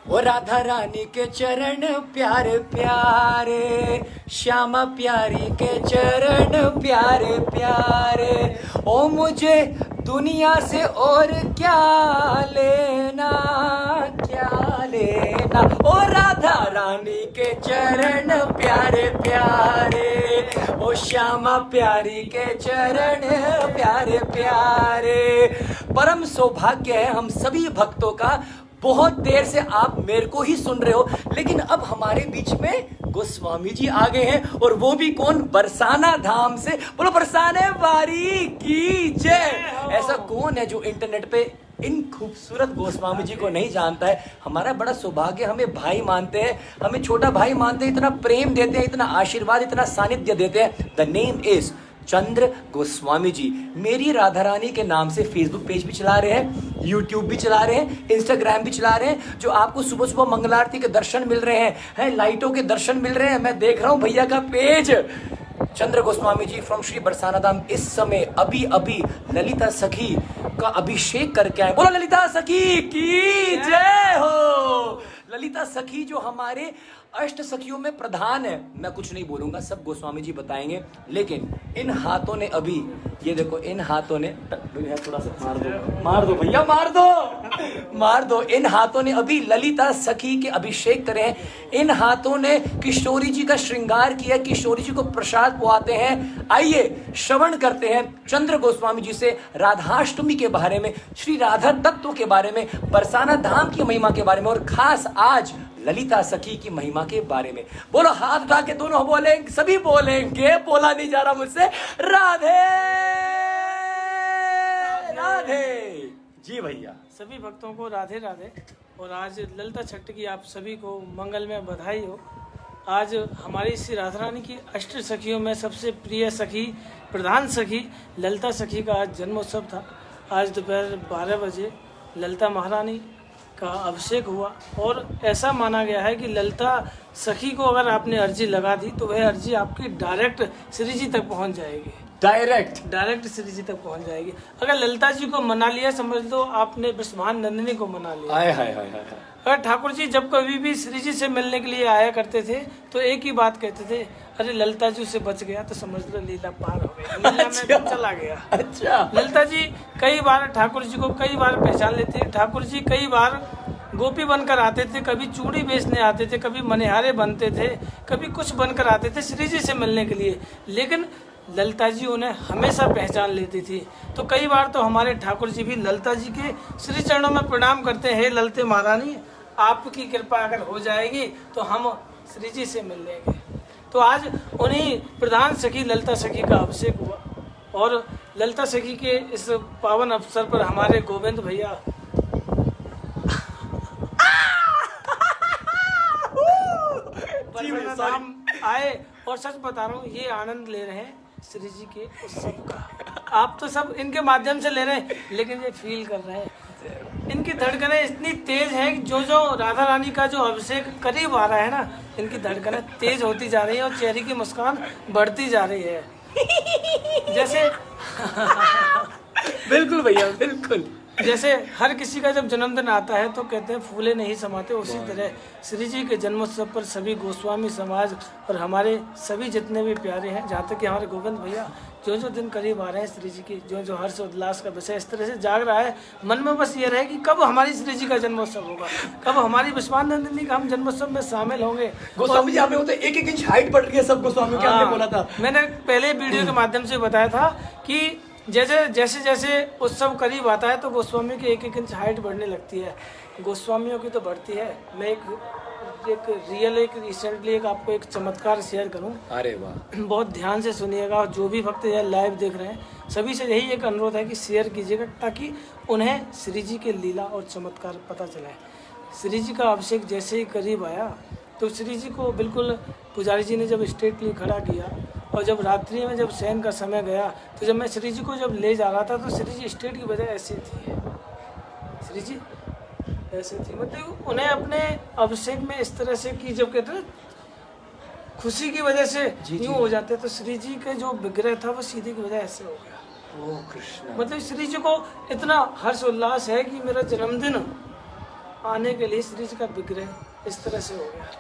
ओ राधा रानी के चरण प्यारे प्यारे, श्यामा प्यारी के चरण प्यारे प्यारे। ओ मुझे दुनिया से और क्या लेना, क्या लेना। ओ राधा रानी के चरण प्यारे प्यारे, ओ श्यामा प्यारी के चरण प्यारे प्यारे। परम सौभाग्य है हम सभी भक्तों का, बहुत देर से आप मेरे को ही सुन रहे हो, लेकिन अब हमारे बीच में गोस्वामी जी आ गए हैं, और वो भी कौन, बरसाना धाम से। बोलो बरसाने वारी की जय। ऐसा कौन है जो इंटरनेट पे इन खूबसूरत गोस्वामी जी को नहीं जानता है। हमारा बड़ा सौभाग्य, हमें भाई मानते हैं, हमें छोटा भाई मानते हैं, इतना प्रेम देते हैं, इतना आशीर्वाद, इतना सानिध्य देते हैं। द नेम इज चंद्र गोस्वामी जी। मेरी राधा रानी के नाम से फेसबुक पेज भी चला रहे हैं, यूट्यूब भी चला रहे हैं, इंस्टाग्राम भी चला रहे हैं। जो आपको सुबह सुबह मंगल आरती के दर्शन मिल रहे हैं, लाइटों के दर्शन मिल रहे हैं। मैं देख रहा हूं भैया का पेज, चंद्र गोस्वामी जी फ्रॉम श्री बरसाना धाम इस समय अभी अभी ललिता सखी का अभिषेक करके आए। बोलो ललिता सखी की जय हो। ललिता सखी जो हमारे अष्ट सखियों में प्रधान है। मैं कुछ नहीं बोलूंगा, सब गोस्वामी जी बताएंगे, लेकिन इन हाथों ने अभी, ये देखो इन हाथों ने, थोड़ा सा मार दो, मार दो भैया, मार दो, मार दो। इन हाथों ने अभी ललिता सखी के अभिषेक करे हैं। इन हाथों ने किशोरी जी का श्रृंगार किया, किशोरी जी को प्रसाद पहुंचाते हैं। आइए श्रवण करते हैं चंद्र गोस्वामी जी से राधाष्टमी के बारे में, श्री राधा तत्व के बारे में, बरसाना धाम की महिमा के बारे में, और खास आज ललिता सखी की महिमा के बारे में। बोलो हाथ उठा के दोनों बोलेंगे, सभी बोलेंगे, बोला नहीं जा रहा मुझसे, राधे राधे। जी भैया, सभी भक्तों को राधे राधे। और आज ललिता छठ की आप सभी को मंगल में बधाई हो। आज हमारी श्री राधा रानी की अष्ट सखियों में सबसे प्रिय सखी, प्रधान सखी ललिता सखी का आज जन्मोत्सव था। आज दोपहर 12 बजे ललिता महारानी का अभिषेक हुआ, और ऐसा माना गया है कि ललिता सखी को अगर आपने अर्जी लगा दी तो वह अर्जी आपकी डायरेक्ट श्री जी तक पहुंच जाएगी। डायरेक्ट श्री जी तक पहुंच जाएगी। अगर ललिता जी को मना लिया, समझ लो आपने ब्रह्मांड नंदिनी को मना लिया। हाय हाय हाय हाय। अगर ठाकुर जी जब कभी भी श्री जी से मिलने के लिए आया करते थे तो एक ही बात कहते थे, अरे ललिता जी से बच गया तो समझ लो लीला पार हो गई, लीला में चला गया। अच्छा। ललिता जी कई बार ठाकुर जी को कई बार पहचान लेते। ठाकुर जी कई बार गोपी बनकर आते थे, कभी चूड़ी बेचने आते थे, कभी मनिहारे बनते थे, कभी कुछ बनकर आते थे श्री जी से मिलने के लिए, लेकिन ललिता जी उन्हें हमेशा पहचान लेती थी। तो कई बार तो हमारे ठाकुर जी भी ललिता जी के श्री चरणों में प्रणाम करते हैं, हे ललिते महारानी आपकी कृपा अगर हो जाएगी तो हम श्री जी से मिल लेंगे। तो आज उन्हीं प्रधान सखी ललिता सखी का अभिषेक हुआ, और ललिता सखी के इस पावन अवसर पर हमारे गोविंद भैया धाम आए, और सच बता रहा हूँ ये आनंद ले रहे हैं श्री जी के उत्सव का। आप तो सब इनके माध्यम से ले रहे हैं, लेकिन ये फील कर रहे हैं। इनकी धड़कनें इतनी तेज है कि जो जो राधा रानी का जो अभिषेक करीब आ रहा है ना, इनकी धड़कनें तेज होती जा रही है और चेहरे की मुस्कान बढ़ती जा रही है। जैसे बिल्कुल भैया, बिल्कुल। जैसे हर किसी का जब जन्मदिन आता है तो कहते हैं फूले नहीं समाते, उसी तरह श्री जी के जन्मोत्सव पर सभी गोस्वामी समाज और हमारे सभी जितने भी प्यारे हैं, जहाँ तक कि हमारे गोविंद भैया जो जो दिन करीब आ रहे हैं श्री जी की, जो जो हर्ष उल्लास का विषय इस तरह से जाग रहा है मन में, बस ये रहे कि कब हमारी श्री जी का जन्मोत्सव होगा, कब हमारी विश्वान नंदिनी का हम जन्मोत्सव में शामिल होंगे। गोस्वामी जी आपने होते 1-1 इंच हाइट बढ़ रही है सब गोस्वामी की, आपने बोला था। मैंने पहले वीडियो के माध्यम से बताया था कि जैसे जैसे उत्सव करीब आता है तो गोस्वामी की 1-1 इंच हाइट बढ़ने लगती है। गोस्वामियों की तो बढ़ती है। मैं एक रिसेंटली आपको एक चमत्कार शेयर करूं। अरे वाह। बहुत ध्यान से सुनिएगा, जो भी भक्त यह लाइव देख रहे हैं सभी से यही एक अनुरोध है कि शेयर कीजिएगा, ताकि उन्हें श्री जी के लीला और चमत्कार पता चले। श्री जी का अभिषेक जैसे ही करीब आया तो श्री जी को बिल्कुल पुजारी जी ने जब स्टेज के लिए खड़ा किया, और जब रात्रि में जब शयन का समय गया तो जब मैं श्री जी को जब ले जा रहा था तो श्री जी स्टेज की वजह ऐसी थी, श्री जी ऐसे थी, मतलब उन्हें अपने अभिषेक में इस तरह से कि जब कहते हैं खुशी की वजह से यूँ हो जाते, तो श्री जी के जो विग्रह था वो सीधी की वजह ऐसे हो गया। ओ कृष्ण। मतलब श्री जी को इतना हर्ष उल्लास है कि मेरा जन्मदिन आने के लिए श्री जी का विग्रह इस तरह से हो गया।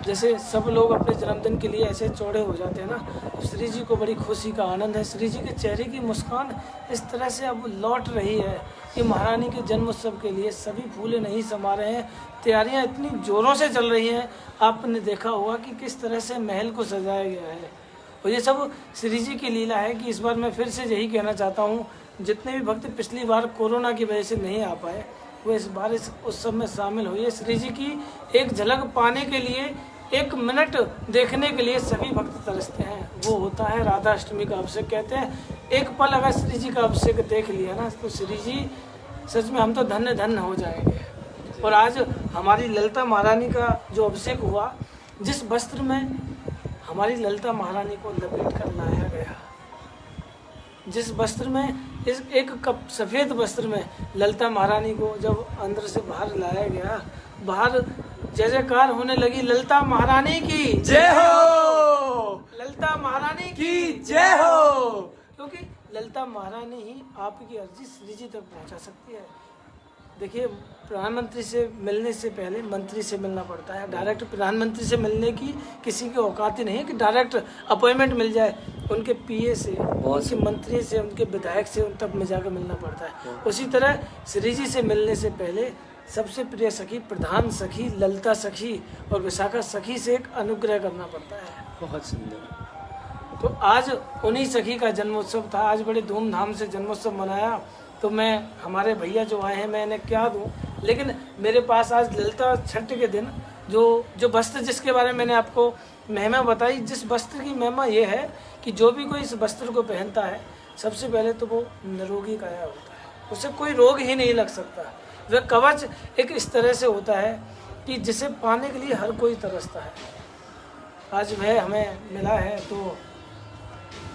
जैसे सब लोग अपने जन्मदिन के लिए ऐसे चौड़े हो जाते हैं ना, तो श्री जी को बड़ी खुशी का आनंद है। श्री जी के चेहरे की मुस्कान इस तरह से अब लौट रही है कि महारानी के जन्मोत्सव के लिए सभी फूले नहीं समा रहे हैं। तैयारियां इतनी ज़ोरों से चल रही हैं, आपने देखा होगा कि किस तरह से महल को सजाया गया है। और ये सब श्री जी की लीला है कि इस बार मैं फिर से यही कहना चाहता हूँ, जितने भी भक्त पिछली बार कोरोना की वजह से नहीं आ पाए, वो इस बार इस उत्सव में शामिल हुए। श्री जी की एक झलक पाने के लिए, एक मिनट देखने के लिए सभी भक्त तरसते हैं। वो होता है राधा अष्टमी का अभिषेक। कहते हैं एक पल अगर श्री जी का अभिषेक देख लिया ना, तो श्री जी सच में हम तो धन्य धन्य हो जाएंगे। और आज हमारी ललिता महारानी का जो अभिषेक हुआ, जिस वस्त्र में हमारी ललिता महारानी को लपेट कर लाया गया, जिस वस्त्र में इस एक कप सफ़ेद वस्त्र में ललिता महारानी को जब अंदर से बाहर लाया गया, बाहर जय जयकार होने लगी, ललिता महारानी की जय हो, ललिता महारानी की जय हो। क्योंकि ललिता महारानी ही आपकी अर्जी श्री जी तक पहुंचा सकती है। देखिए, प्रधानमंत्री से मिलने से पहले मंत्री से मिलना पड़ता है। डायरेक्ट प्रधानमंत्री से मिलने की किसी की औकात ही नहीं है कि डायरेक्ट अपॉइंटमेंट मिल जाए। उनके पीए से, उनके मंत्री से, उनके विधायक से, उन तब में जाकर मिलना पड़ता है। उसी तरह श्री जी से मिलने से पहले सबसे प्रिय सखी, प्रधान सखी, ललिता सखी और विशाखा सखी से एक अनुग्रह करना पड़ता है। बहुत सुंदर। तो आज उन्हीं सखी का जन्मोत्सव था। आज बड़े धूमधाम से जन्मोत्सव मनाया। तो मैं, हमारे भैया जो आए हैं, मैं इन्हें क्या दूं, लेकिन मेरे पास आज ललिता छठ के दिन जो वस्त्र जिसके बारे में मैंने आपको महिमा बताई, जिस वस्त्र की महिमा ये है कि जो भी कोई इस वस्त्र को पहनता है, सबसे पहले तो वो निरोगी काया होता है, उसे कोई रोग ही नहीं लग सकता। वह कवच एक इस तरह से होता है कि जिसे पाने के लिए हर कोई तरसता है। आज वह हमें मिला है। तो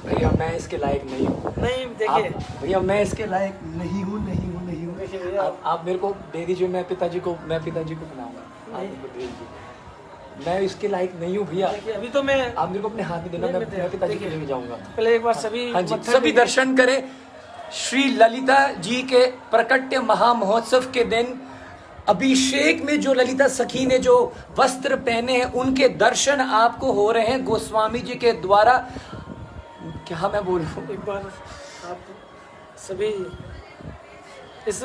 भैया मैं इसके लायक नहीं हूँ। नहीं, देखिए भैया मैं इसके लायक नहीं हूँ। देखिए भैया, आप मेरे को दे दीजिए, मैं पिताजी को बनाऊंगा। आप मेरे को दे दीजिए, मैं इसके लायक नहीं हूँ भैया। देखिए अभी तो मैं, आप मेरे को अपने हाथ में देना, मैं पिताजी के लिए जाऊंगा। पहले एक बार सभी, हाँ जी, सभी दर्शन करें। श्री ललिता जी के प्रकट्य महामहोत्सव के दिन अभिषेक में जो ललिता सखी ने जो वस्त्र पहने हैं, उनके दर्शन आपको हो रहे हैं गोस्वामी जी के द्वारा। क्या मैं बोलूं, एक बार आप सभी इस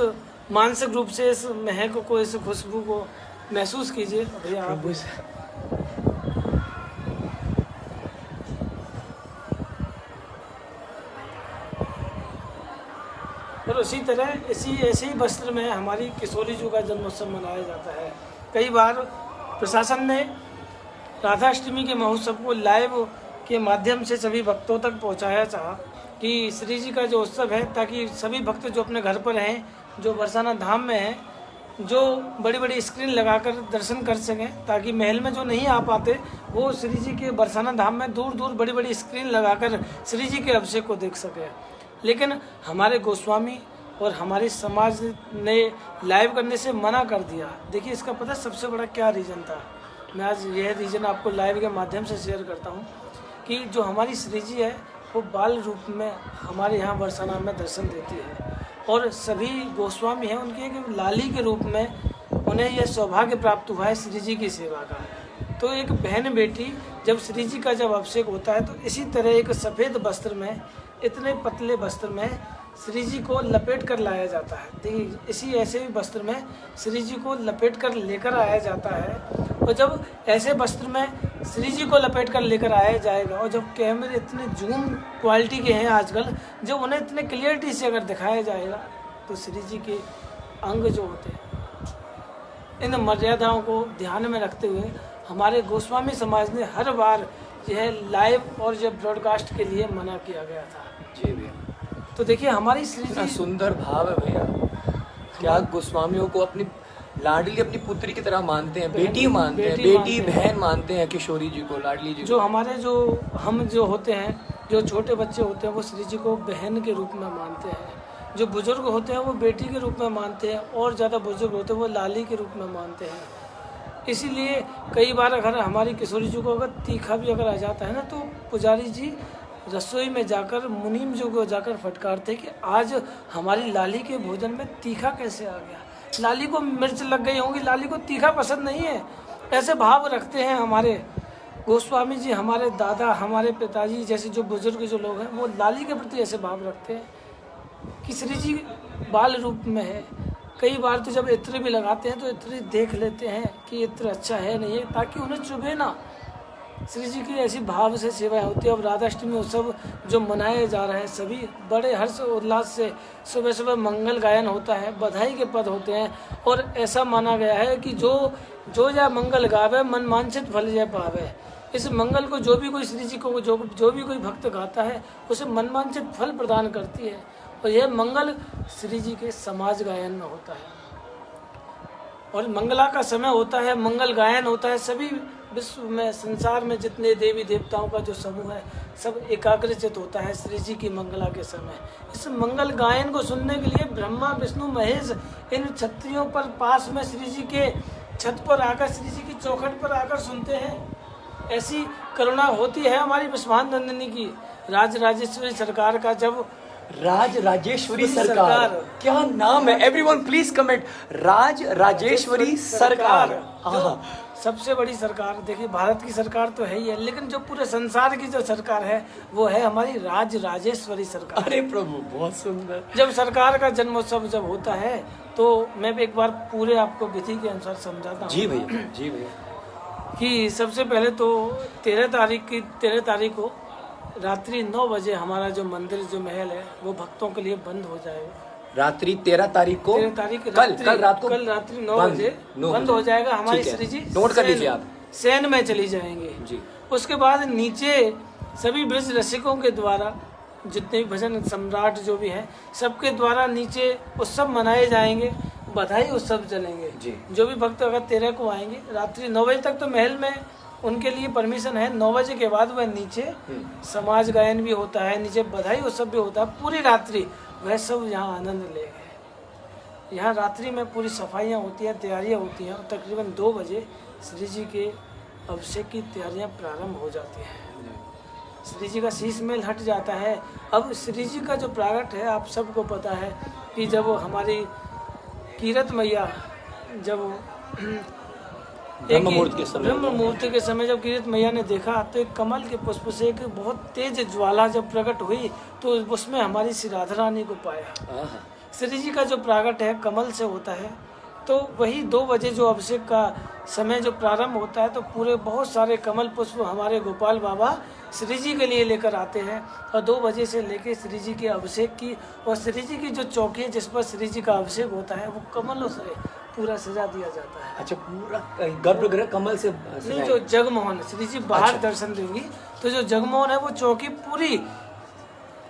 मानसिक रूप से इस महक को, इस खुशबू को महसूस कीजिए भैया आप। और उसी तरह ऐसे ही वस्त्र में हमारी किशोरी जी का जन्मोत्सव मनाया जाता है। कई बार प्रशासन ने राधाष्टमी के महोत्सव को लाइव के माध्यम से सभी भक्तों तक पहुंचाया चाहा कि श्री जी का जो उत्सव है, ताकि सभी भक्त जो अपने घर पर हैं, जो बरसाना धाम में हैं, जो बड़ी बड़ी स्क्रीन लगाकर दर्शन कर सकें, ताकि महल में जो नहीं आ पाते वो श्री जी के बरसाना धाम में दूर दूर बड़ी बड़ी स्क्रीन लगाकर श्री जी के अभिषेक को देख सकें। लेकिन हमारे गोस्वामी और हमारे समाज ने लाइव करने से मना कर दिया। देखिए इसका पता सबसे बड़ा क्या रीज़न था। मैं आज यह रीज़न आपको लाइव के माध्यम से शेयर करता हूँ कि जो हमारी श्री जी है वो बाल रूप में हमारे यहाँ बरसाना में दर्शन देती है, और सभी गोस्वामी हैं उनके एक लाली के रूप में उन्हें यह सौभाग्य प्राप्त हुआ है श्री जी की सेवा का। तो एक बहन बेटी जब श्री जी का जब अभिषेक होता है, तो इसी तरह एक सफ़ेद वस्त्र में, इतने पतले वस्त्र में श्री जी को लपेट कर लाया जाता है। देखिए इसी ऐसे ही वस्त्र में श्री जी को लपेट कर लेकर आया जाता है। और जब ऐसे वस्त्र में श्री जी को लपेट कर लेकर आया जाएगा, और जब कैमरे इतने जूम क्वालिटी के हैं आजकल, जब उन्हें इतने क्लियरिटी से अगर दिखाया जाएगा, तो श्री जी के अंग जो होते हैं, इन मर्यादाओं को ध्यान में रखते हुए हमारे गोस्वामी समाज ने हर बार यह लाइव और यह ब्रॉडकास्ट के लिए मना किया गया था। जी भैया, तो देखिए हमारी श्री जी, सुंदर भाव है भैया। क्या गोस्वामियों को अपनी लाडली, अपनी पुत्री की तरह मानते हैं, बेटी मानते हैं, बेटी बहन मानते हैं किशोरी जी को, लाडली जी जो हमारे हम जो होते हैं, जो छोटे बच्चे होते हैं, वो श्री जी को बहन के रूप में मानते हैं। जो बुजुर्ग होते हैं वो बेटी के रूप में मानते हैं, और ज़्यादा बुजुर्ग होते हैं वो लाली के रूप में मानते हैं। इसीलिए कई बार अगर हमारी किशोरी जी को अगर तीखा भी अगर आ जाता है ना, तो पुजारी जी रसोई में जाकर मुनीम जी को जाकर फटकारते कि आज हमारी लाली के भोजन में तीखा कैसे आ गया। लाली को मिर्च लग गई होंगी, लाली को तीखा पसंद नहीं है। ऐसे भाव रखते हैं हमारे गोस्वामी जी, हमारे दादा, हमारे पिताजी जैसे जो बुजुर्ग जो लोग हैं, वो लाली के प्रति ऐसे भाव रखते हैं कि श्री जी बाल रूप में है। कई बार तो जब इत्र भी लगाते हैं तो इत्र देख लेते हैं कि इत्र अच्छा है नहीं है, ताकि उन्हें चुभे ना। श्री जी की ऐसी भाव से सेवाएं होती है। अब राधाष्टमी उत्सव जो मनाए जा रहे हैं, सभी बड़े हर्ष उल्लास से सुबह सुबह मंगल गायन होता है, बधाई के पद होते हैं, और ऐसा माना गया है कि जो या मंगल गावे मन वांछित फल जय पावे। इस मंगल को जो भी कोई श्री जी को जो भी कोई भक्त गाता है, उसे मनवांछित फल प्रदान करती है। और यह मंगल श्री जी के समाज गायन में होता है, और मंगला का समय होता है, मंगल गायन होता है। सभी विश्व में, संसार में जितने देवी देवताओं का जो समूह है, सब एकाग्रचित होता है श्री जी की मंगला के समय। इस मंगल गायन को सुनने के लिए ब्रह्मा विष्णु महेश इन क्षत्रियों पर पास में श्री जी के छत पर आकर, श्री जी की चौखट पर आकर सुनते हैं। ऐसी करुणा होती है हमारी विश्वान नंदिनी की। राज राजेश्वरी सरकार का जब राज राजेश्वरी सरकार, क्या नाम है? Everyone please comment. Raj Rajeshwari Sarkar, जो सबसे बड़ी सरकार, देखिए भारत की सरकार तो है ही है, लेकिन जो पूरे संसार की जो सरकार है वो है हमारी राज राजेश्वरी सरकार। अरे प्रभु, बहुत सुंदर। जब सरकार का जन्मोत्सव जब होता है तो मैं एक बार पूरे आपको विधि के अनुसार समझाता हूँ। जी भैया, जी भैया। कि सबसे पहले तो 13 तारीख को रात्रि 9 बजे हमारा जो मंदिर, जो महल है, वो भक्तों के लिए बंद हो जाएगा। रात्रि 13 तारीख को, कल रात्रि 9 बजे बंद हो जाएगा। हमारी श्री जी नोट कर लीजिए आप, सैन में चली जाएंगे जी। उसके बाद नीचे सभी ब्रज रसिकों के द्वारा, जितने भी भजन सम्राट जो भी है, सबके द्वारा नीचे उत्सव मनाए जाएंगे, बधाई उत्सव चलेंगे जी। जो भी भक्त अगर 13 को आएंगे, रात्रि 9 बजे तक तो महल में उनके लिए परमिशन है। 9 बजे के बाद वह नीचे समाज गायन भी होता है, नीचे बधाई उत्सव भी होता है। पूरी रात्रि वह सब यहाँ आनंद लेंगे। यहाँ रात्रि में पूरी सफाइयाँ होती हैं, तैयारियाँ होती हैं, और तकरीबन 2 बजे श्री जी के अभिषेक की तैयारियाँ प्रारंभ हो जाती हैं। श्री जी का शीश मेल हट जाता है। अब श्री जी का जो प्रागट है, आप सबको पता है कि जब हमारी कीरत मैया, जब ब्रह्म मुहूर्त के समय जब कीरत मैया ने देखा, तो एक कमल के पुष्प से एक बहुत तेज ज्वाला जब प्रकट हुई, तो उसमें हमारी श्री राधा रानी को पाया। श्री जी का जो प्रागट है कमल से होता है, तो वही 2 बजे जो अभिषेक का समय जो प्रारंभ होता है, तो पूरे बहुत सारे कमल पुष्प हमारे गोपाल बाबा श्री जी के लिए लेकर आते हैं, और 2 बजे से लेकर श्री जी के अभिषेक की, और श्री जी की जो चौकी है जिस पर श्री जी का अभिषेक होता है, वो कमलों से पूरा सजा दिया जाता है। अच्छा, पूरा गर्भगृह कमल से नहीं, जो जगमोहन, श्री जी बाहर दर्शन देंगी, तो जो जगमोहन है वो चौकी पूरी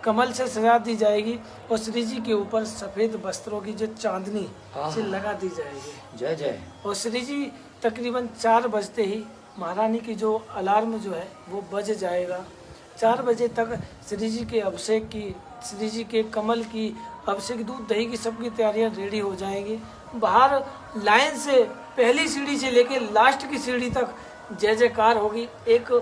कमल से सजा दी जाएगी, और श्री जी के ऊपर सफेद वस्त्रों की जो चांदनी से लगा दी जाएगी। जय जय। और श्री जी तकरीबन 4 बजते ही महारानी की जो अलार्म जो है वो बज जाएगा। 4 बजे तक श्री जी के अभिषेक की, श्री जी के कमल की, अभिषेक दूध दही की सबकी तैयारियां रेडी हो जाएंगी। बाहर लाइन से पहली सीढ़ी से लेकर लास्ट की सीढ़ी तक जय जयकार होगी। एक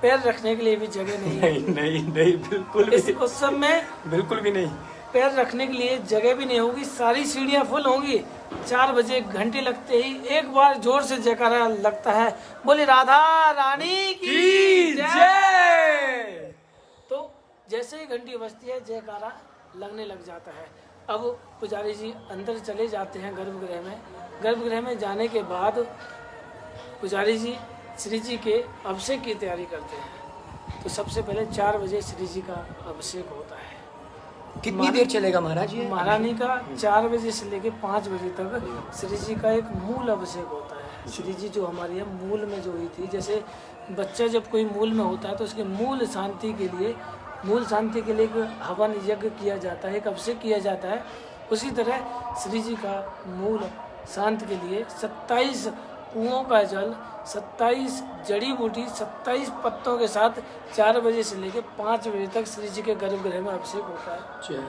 पैर रखने के लिए भी जगह नहीं है। नहीं बिल्कुल भी। इस उत्सव में बिल्कुल भी नहीं, पैर रखने के लिए जगह भी नहीं होगी। सारी सीढ़ियां फुल होंगी। 4 बजे घंटी लगते ही एक बार जोर से जयकारा लगता है, बोले राधा रानी की जय। तो जैसे ही घंटी बजती है, जयकारा लगने लग जाता है। अब पुजारी जी अंदर चले जाते हैं गर्भगृह में। गर्भगृह में जाने के बाद पुजारी जी श्री जी के अभिषेक की तैयारी करते हैं। तो सबसे पहले 4 बजे श्री जी का अभिषेक होता है। कितनी देर चलेगा महाराज ये? महारानी का 4 बजे से लेकर 5 बजे तक श्री जी का एक मूल अभिषेक होता है। श्री जी जो हमारी है मूल में जो हुई थी, जैसे बच्चा जब कोई मूल में होता है तो उसके मूल शांति के लिए एक हवन यज्ञ किया जाता है, एक अभिषेक किया जाता है। उसी तरह श्री जी का मूल शांत के लिए 27 कुओं का जल, 27 जड़ी बूटी, 27 पत्तों के साथ 4 बजे से लेकर 5 बजे तक श्री जी के गर्भगृह में अभिषेक होता है।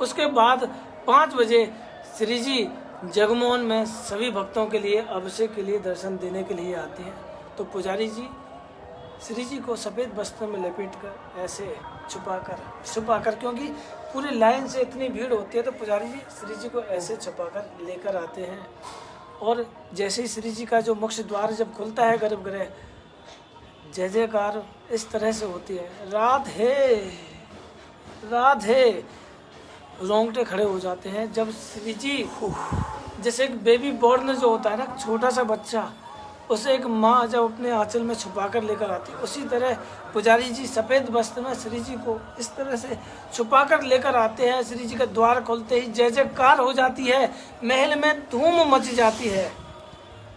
उसके बाद 5 बजे श्री जी जगमोहन में सभी भक्तों के लिए अभिषेक के लिए दर्शन देने के लिए आते हैं। तो पुजारी जी श्री जी को सफ़ेद वस्त्र में लपेट कर ऐसे छुपाकर, क्योंकि पूरी लाइन से इतनी भीड़ होती है तो पुजारी जी श्री जी को ऐसे छुपाकर लेकर आते हैं। और जैसे ही श्री जी का जो मुख्य द्वार जब खुलता है गर्भगृह, जय जयकार इस तरह से होती है, राधे राधे, रोंगटे खड़े हो जाते हैं जब श्री जी, जैसे एक बेबी बॉर्न जो होता है ना, छोटा सा बच्चा, उसे एक माँ जब अपने आंचल में छुपा कर लेकर आती है, उसी तरह पुजारी जी सफ़ेद वस्त्र में श्री जी को इस तरह से छुपा कर लेकर आते हैं। श्री जी का द्वार खोलते ही जय जयकार हो जाती है, महल में धूम मच जाती है।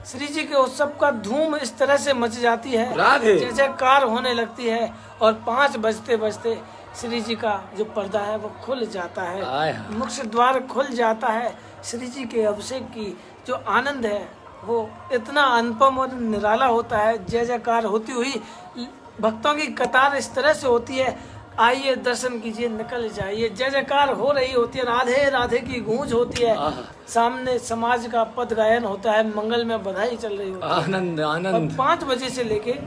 श्री जी के उत्सव का धूम इस तरह से मच जाती है, जय जयकार होने लगती है। और 5 बजते बजते श्री जी का जो पर्दा है वो खुल जाता है, मुख्य द्वार खुल जाता है। श्री जी के अभिषेक की जो आनंद है वो इतना अनुपम और निराला होता है। जय जयकार होती हुई भक्तों की कतार इस तरह से होती है, आइए दर्शन कीजिए, निकल जाइए। जय जयकार हो रही होती है, राधे राधे की गूंज होती है, सामने समाज का पद गायन होता है, मंगल में बधाई चल रही होती है। आनंद आनंद। और 5 बजे से लेके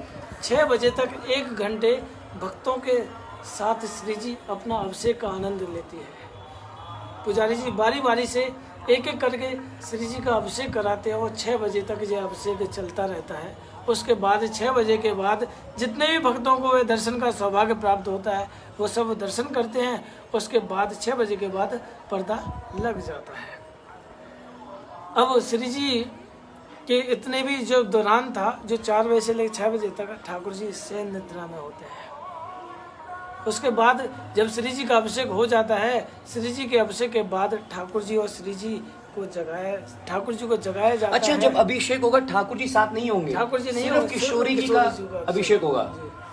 6 बजे तक 1 घंटे भक्तों के साथ श्री जी अपना अभिषेक का आनंद लेती है। पुजारी जी बारी बारी से एक एक करके श्री जी का अभिषेक कराते हैं और 6 बजे तक ये अभिषेक चलता रहता है। उसके बाद 6 बजे के बाद जितने भी भक्तों को दर्शन का सौभाग्य प्राप्त होता है वो सब दर्शन करते हैं। उसके बाद 6 बजे के बाद पर्दा लग जाता है। अब श्री जी के इतने भी जो दौरान था, जो 4 बजे से लेकर 6 बजे तक ठाकुर जी शयन निद्रा में होते हैं। उसके बाद जब श्री जी का अभिषेक हो जाता है, श्री जी के अभिषेक के बाद ठाकुर जी और श्री जी को जगाया जाता है। अच्छा, जब अभिषेक होगा ठाकुर जी साथ नहीं होंगे? ठाकुर जी नहीं, सिर्फ किशोरी जी का अभिषेक होगा।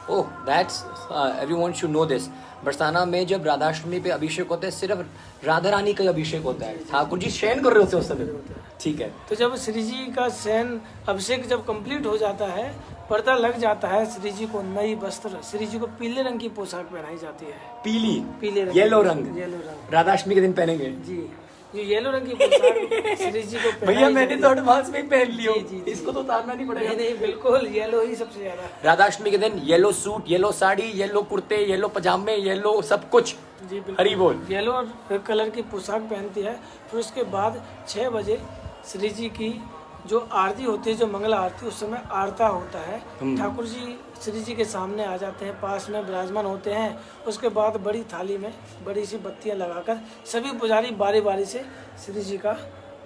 Oh, that's everyone should know this. Barsana में जब राधाष्टमी पे अभिषेक होता है, सिर्फ राधा रानी का अभिषेक होता है, ठाकुर जी शयन कर रहे होते हैं उस समय। ठीक है। तो जब श्री जी का शयन अभिषेक जब कंप्लीट हो जाता है, पर्दा लग जाता है, श्री जी को नई वस्त्र, श्री जी को पीले रंग की पोशाक पहनाई जाती है। पीले रंग, येलो रंग राधाष्टमी के दिन पहनेंगे जी। जो येलो रंग की पोशाक श्री जी को भैया मैंने तो एडवांस में ही पहन लिया, इसको तो उतारना नहीं पड़ेगा। नहीं, बिल्कुल येलो ही सबसे ज्यादा। राधाष्टमी के दिन yellow suit, yellow sari, yellow कुर्ते, येलो पजामे, येलो सब कुछ। जी बिल्कुल, हरी बोल। येलो कलर की पोशाक पहनती है। फिर उसके बाद 6 बजे श्री जी की जो आरती होती है, जो मंगला आरती, उस समय आरता होता है। ठाकुर जी श्री जी के सामने आ जाते हैं, पास में विराजमान होते हैं। उसके बाद बड़ी थाली में बड़ी सी बत्तियां लगाकर सभी पुजारी बारी बारी से श्री जी का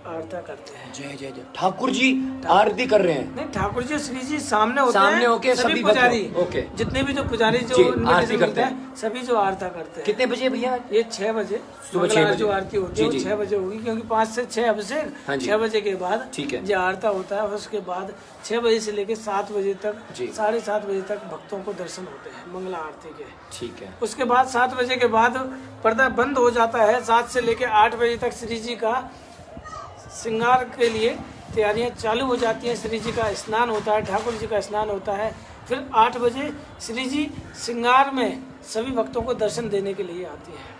आरता करते हैं। जय जय जय। ठाकुर जी आरती कर रहे हैं? नहीं, ठाकुर जी श्री जी सामने होते सामने हैं, होके सभी पुजारी, ओके, जितने भी जो पुजारी जो आरती करते हैं, सभी जो आरता करते हैं। कितने बजे भैया? ये 6 बजे सुबह 6 बजे जो आरती होती है 6 बजे होगी, क्योंकि 5 से 6 अभिषेक, 6 बजे के बाद जो आरता होता है। उसके बाद 6 बजे से लेकर 7 बजे तक, 7:30 बजे तक भक्तों को दर्शन होते हैं मंगला आरती के। ठीक है। उसके बाद 7 बजे के बाद पर्दा बंद हो जाता है। 7 से लेकर 8 बजे तक श्री जी का श्रृंगार के लिए तैयारियां चालू हो जाती हैं। श्री जी का स्नान होता है, ठाकुर जी का स्नान होता है। फिर 8 बजे श्री जी श्रृंगार में सभी भक्तों को दर्शन देने के लिए आती है।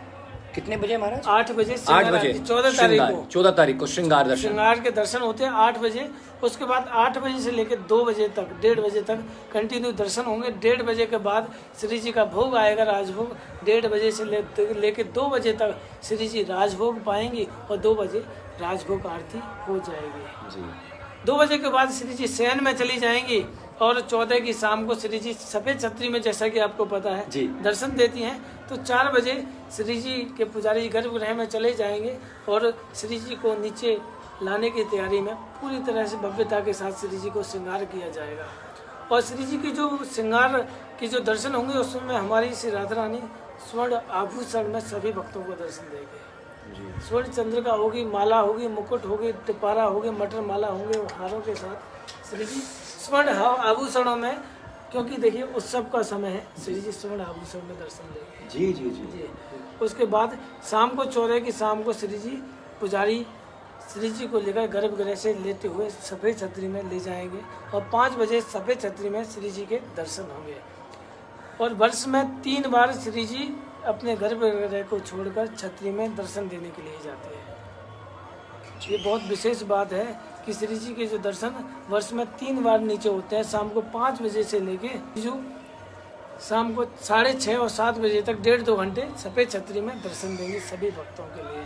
कितने बजे महाराज? 8 बजे। 8 बजे 14 तारीख को श्रृंगार के दर्शन होते हैं 8 बजे। उसके बाद 8 बजे से लेकर 2 बजे तक, 1:30 बजे तक कंटिन्यू दर्शन होंगे। 1:30 बजे के बाद श्री जी का भोग आएगा, राजभोग। 1:30 बजे से लेकर 2 बजे तक श्री जी राजभोग पाएंगी और 2 बजे राजभोग आरती हो जाएगी। 2 बजे के बाद श्री जी शयन में चली जाएंगी और 14 की शाम को श्री जी सफेद छतरी में, जैसा कि आपको पता है, दर्शन देती हैं। तो 4 बजे श्री जी के पुजारी गर्भगृह में चले जाएंगे और श्री जी को नीचे लाने की तैयारी में पूरी तरह से भव्यता के साथ श्री जी को श्रृंगार किया जाएगा। और श्री जी की जो श्रृंगार की जो दर्शन होंगे उसमें हमारी श्री राधा रानी स्वर्ण आभूषण में सभी भक्तों को दर्शन देंगे। स्वर्ण चंद्रिका होगी, माला होगी, मुकुट होगी, टिपारा होगी, मटर माला होंगे, हारों के साथ श्री जी स्वर्ण आभूषणों में, क्योंकि देखिए उत्सव का समय है, श्री जी स्वर्ण आभूषण में दर्शन देंगे। जी जी जी जी। उसके बाद शाम को 14 की शाम को श्री जी पुजारी श्री जी को लेकर गर्भगृह से लेते हुए सफ़ेद छतरी में ले जाएंगे और 5 बजे सफ़ेद छतरी में श्री जी के दर्शन होंगे। और वर्ष में 3 बार श्री जी अपने गर्भगृह को छोड़कर छतरी में दर्शन देने के लिए जाते हैं। ये बहुत विशेष बात है कि श्री जी के जो दर्शन वर्ष में 3 बार नीचे होते हैं। शाम को 5 बजे से लेके जो शाम को 6:30 और 7 बजे तक 1.5-2 घंटे सफ़ेद छतरी में दर्शन देंगे सभी भक्तों के लिए।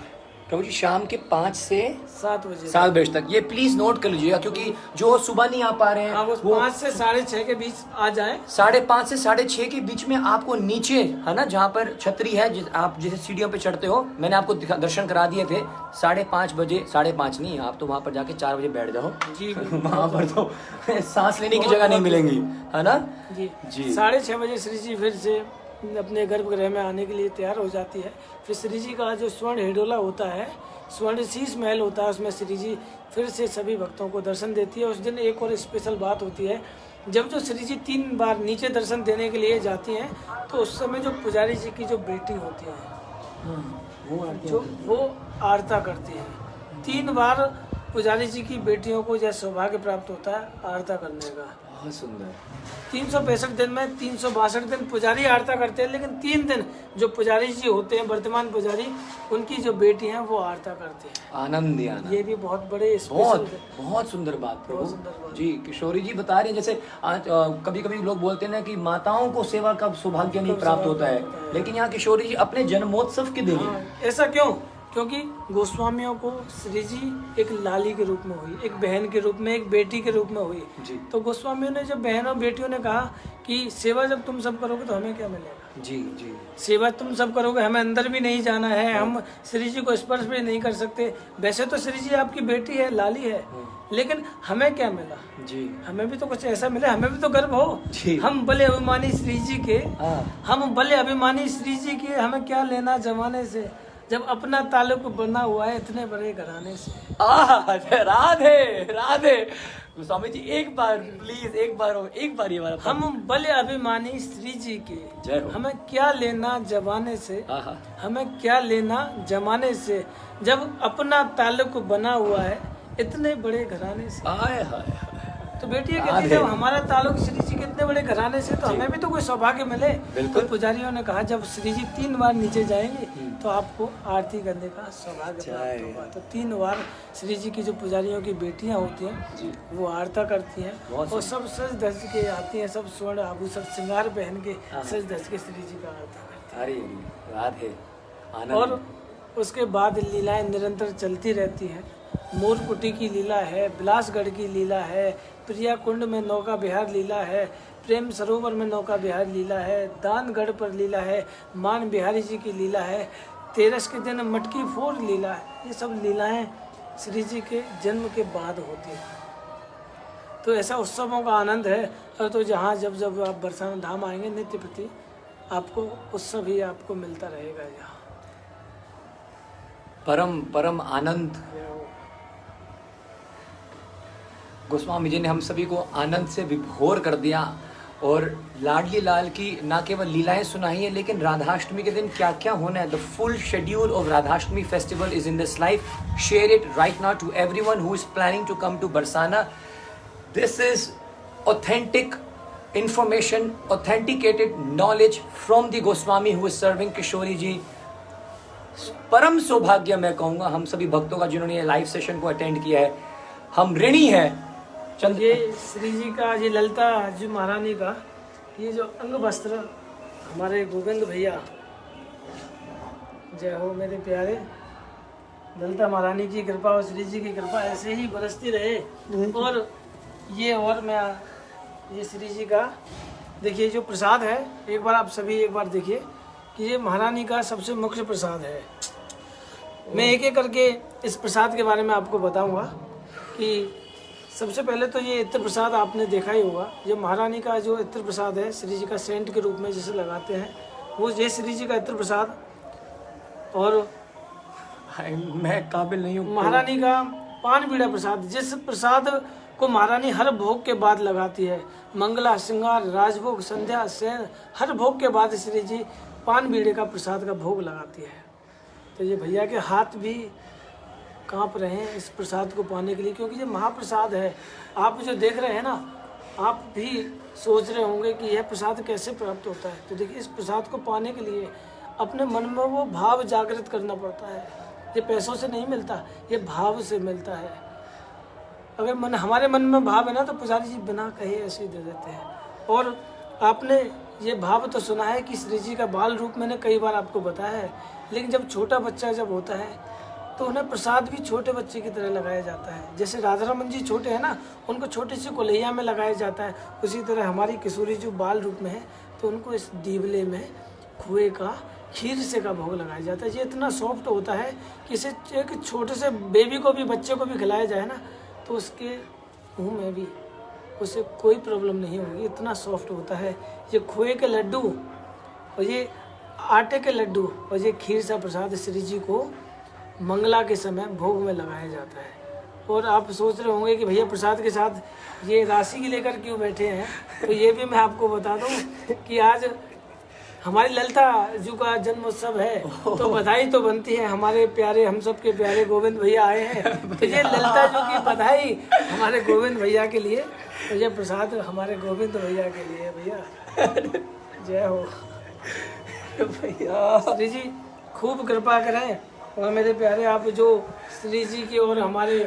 प्रभु जी शाम के 5 से 7 बजे 7 बजे तक, ये प्लीज नोट कर लीजिएगा, क्योंकि जो सुबह नहीं आ पा रहे हैं हाँ, वो 5 से 6:30 के बीच आ जाएं। 5:30 से 6:30 के बीच में आपको नीचे है ना, जहाँ पर छतरी है, आप जैसे सीढ़ियों पे चढ़ते हो, मैंने आपको दर्शन करा दिए थे 5:30 बजे। 5:30 नहीं, आप तो वहाँ पर जाके 4 बजे बैठ जाओ जी वहाँ पर तो सांस लेने की जगह नहीं मिलेंगी, है ना जी जी। 6:30 बजे श्री जी फिर से अपने गर्भगृह में आने के लिए तैयार हो जाती है। फिर श्री जी का जो स्वर्ण हिडोला होता है, स्वर्ण शीश महल होता है, उसमें श्री जी फिर से सभी भक्तों को दर्शन देती है। उस दिन एक और स्पेशल बात होती है, जब जो श्री जी 3 बार नीचे दर्शन देने के लिए जाती हैं, तो उस समय जो पुजारी जी की जो बेटी होती है वो आरता करती है। 3 बार पुजारी जी की बेटियों को जैसे सौभाग्य प्राप्त होता है आरता करने का। बहुत सुंदर। 365 दिन में 362 दिन पुजारी आरता करते हैं, लेकिन 3 दिन जो पुजारी जी होते हैं, वर्तमान पुजारी, उनकी जो बेटी हैं वो आरता करते हैं। आनंद ही आनंद। ये भी बहुत बड़े बहुत सुंदर बात प्रभु। सुंदर बात। जी किशोरी जी बता रहे हैं, जैसे कभी कभी लोग बोलते हैं ना कि माताओं को सेवा का सौभाग्य नहीं प्राप्त होता है, लेकिन यहाँ किशोरी जी अपने जन्मोत्सव के दिन हाँ, ऐसा क्यों? क्योंकि गोस्वामियों को श्री जी एक लाली के रूप में हुई, एक बहन के रूप में, एक बेटी के रूप में हुई जी। तो गोस्वामियों ने, जब बहन और बेटियों ने कहा कि सेवा जब तुम सब करोगे तो हमें क्या मिलेगा, जी जी, सेवा तुम सब करोगे, हमें अंदर भी नहीं जाना है, हम श्री जी को स्पर्श भी नहीं कर सकते। वैसे तो श्री जी आपकी बेटी है, लाली है, लेकिन हमें क्या मिला जी, हमें भी तो कुछ ऐसा मिले, हमें भी तो गर्व हो। जी। हम बले अभिमानी श्री जी के, हाँ। हम बले अभिमानी श्री जी के, हमें क्या लेना जमाने से, जब अपना ताल्लुक बना हुआ है इतने बड़े घराने से। राधे राधे। स्वामी जी एक बार प्लीज, एक बार ये वाला। हम बले अभिमानी श्री जी के, जय हो। हमें क्या लेना जमाने से, हमें क्या लेना जमाने से, जब अपना ताल्लुक बना हुआ है इतने बड़े घराने से। आए हाय। तो बेटी कहती है जब हमारा ताल्लुक श्री जी के इतने बड़े घराने से, तो हमें भी तो कोई सौभाग्य मिले। तो पुजारियों ने कहा जब श्री जी 3 बार नीचे जाएंगे तो आपको आरती करने का सौभाग्य प्राप्त होगा। तो 3 बार श्री जी की जो पुजारियों की बेटियां होती हैं वो आरता करती हैं, और सब सज धज के आती हैं, सब स्वर्ण आभूषण श्रृंगार पहन के सज धज के श्री जी का आरता करती हैं। अरे राधे आनंद। और उसके बाद लीलाएं निरंतर चलती रहती हैं। मोरकुटी की लीला है, बिलासगढ़ की लीला है, प्रिया कुंड में नौका विहार लीला है, प्रेम सरोवर में नौका विहार लीला है, दानगढ़ पर लीला है, मान बिहारी जी की लीला है, तेरस के दिन मटकी फोड़ लीला है। ये सब लीलाएं श्री जी के जन्म के बाद होती हैं। तो ऐसा उत्सवों का आनंद है। और तो जहाँ जब जब आप बरसाना धाम आएंगे नित्य प्रति आपको उत्सव ही आपको मिलता रहेगा। यहाँ परम परम आनंद। गोस्वामी जी ने हम सभी को आनंद से विभोर कर दिया, और लाडली लाल की ना केवल लीलाएं सुनाई है, लेकिन राधाष्टमी के दिन क्या क्या होना है। The full schedule of Radhashtami festival is in this life. Share it right now to everyone who is planning to come to Barsana. This is authentic information, authenticated knowledge from the Goswami who is serving Kishori ji. परम सौभाग्य मैं कहूँगा हम सभी भक्तों का जिन्होंने ये लाइव सेशन को अटेंड किया है. हम ऋणी हैं. ये श्री जी का, ये ललिता जी महारानी का ये जो अंग वस्त्र हमारे गोविंद भैया, जय हो मेरे प्यारे, ललिता महारानी की कृपा और श्री जी की कृपा ऐसे ही बरसती रहे. और ये, और मैं ये श्री जी का देखिए जो प्रसाद है, एक बार आप सभी एक बार देखिए कि ये महारानी का सबसे मुख्य प्रसाद है. मैं एक एक करके इस प्रसाद के बारे में आपको बताऊंगा. कि सबसे पहले तो ये इत्र प्रसाद आपने देखा ही होगा. ये महारानी का जो इत्र प्रसाद है, श्री जी का सेंट के रूप में जिसे लगाते हैं, वो ये श्री जी का इत्र प्रसाद. और मैं काबिल नहीं हूँ. महारानी का पान बीड़ा प्रसाद, जिस प्रसाद को महारानी हर भोग के बाद लगाती है. मंगला, श्रृंगार, राजभोग, संध्या, शयन, हर भोग के बाद श्री जी पान बीड़े का प्रसाद का भोग लगाती है. तो ये भैया के हाथ भी कांप रहे हैं इस प्रसाद को पाने के लिए, क्योंकि ये महाप्रसाद है. आप जो देख रहे हैं ना, आप भी सोच रहे होंगे कि यह प्रसाद कैसे प्राप्त होता है. तो देखिए, इस प्रसाद को पाने के लिए अपने मन में वो भाव जागृत करना पड़ता है. ये पैसों से नहीं मिलता, ये भाव से मिलता है. अगर हमारे मन में भाव है ना, तो पुजारी जी बिना कहे ऐसे ही दे देते हैं. और आपने ये भाव तो सुना है कि श्री जी का बाल रूप मैंने कई बार आपको बताया है, लेकिन जब छोटा बच्चा जब होता है तो उन्हें प्रसाद भी छोटे बच्चे की तरह लगाया जाता है। जैसे राधा रमन जी छोटे हैं ना, उनको छोटी सी कोलैया में लगाया जाता है, उसी तरह हमारी किशोरी जो बाल रूप में है तो उनको इस दीवले में खोए का खीर से का भोग लगाया जाता है। ये इतना सॉफ्ट होता है कि इसे एक छोटे से बेबी को भी, बच्चे को भी खिलाया जाए ना तो उसके मुंह में भी उसे कोई प्रॉब्लम नहीं होगी, इतना सॉफ्ट होता है। ये खोए के लड्डू और ये आटे के लड्डू और ये खीर सा प्रसाद श्री जी को मंगला के समय भोग में लगाया जाता है। और आप सोच रहे होंगे कि भैया प्रसाद के साथ ये राशि की लेकर क्यों बैठे हैं, तो ये भी मैं आपको बता दूं कि आज हमारी ललिता जी का जन्मोत्सव है तो बधाई तो बनती है। हमारे प्यारे, हम सब के प्यारे गोविंद भैया आए हैं तो ये ललिता जी की बधाई हमारे गोविंद भैया के लिए, तो ये प्रसाद हमारे गोविंद भैया के लिए। भैया जय हो भैया, श्री जी खूब कृपा करें और मेरे प्यारे आप जो श्री जी की और हमारे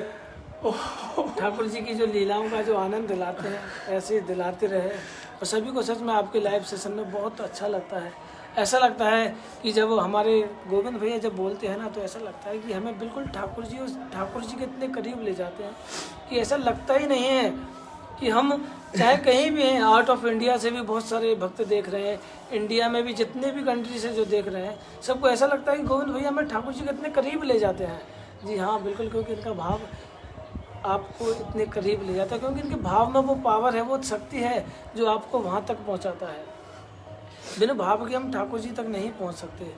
ठाकुर जी की जो लीलाओं का जो आनंद दिलाते हैं ऐसे दिलाते रहे। और सभी को सच में आपके लाइव सेशन में बहुत अच्छा लगता है। ऐसा लगता है कि जब हमारे गोविंद भैया जब बोलते हैं ना तो ऐसा लगता है कि हमें बिल्कुल ठाकुर जी के इतने करीब ले जाते हैं कि ऐसा लगता ही नहीं है कि हम चाहे कहीं भी हैं। आउट ऑफ इंडिया से भी बहुत सारे भक्त देख रहे हैं, इंडिया में भी जितने भी कंट्री से जो देख रहे हैं, सबको ऐसा लगता है कि गोविंद भैया हमें ठाकुर जी के इतने करीब ले जाते हैं। जी हाँ बिल्कुल, क्योंकि इनका भाव आपको इतने करीब ले जाता है, क्योंकि इनके भाव में वो पावर है, वो शक्ति है जो आपको वहाँ तक पहुँचाता है। बिना भाव के हम ठाकुर जी तक नहीं पहुँच सकते।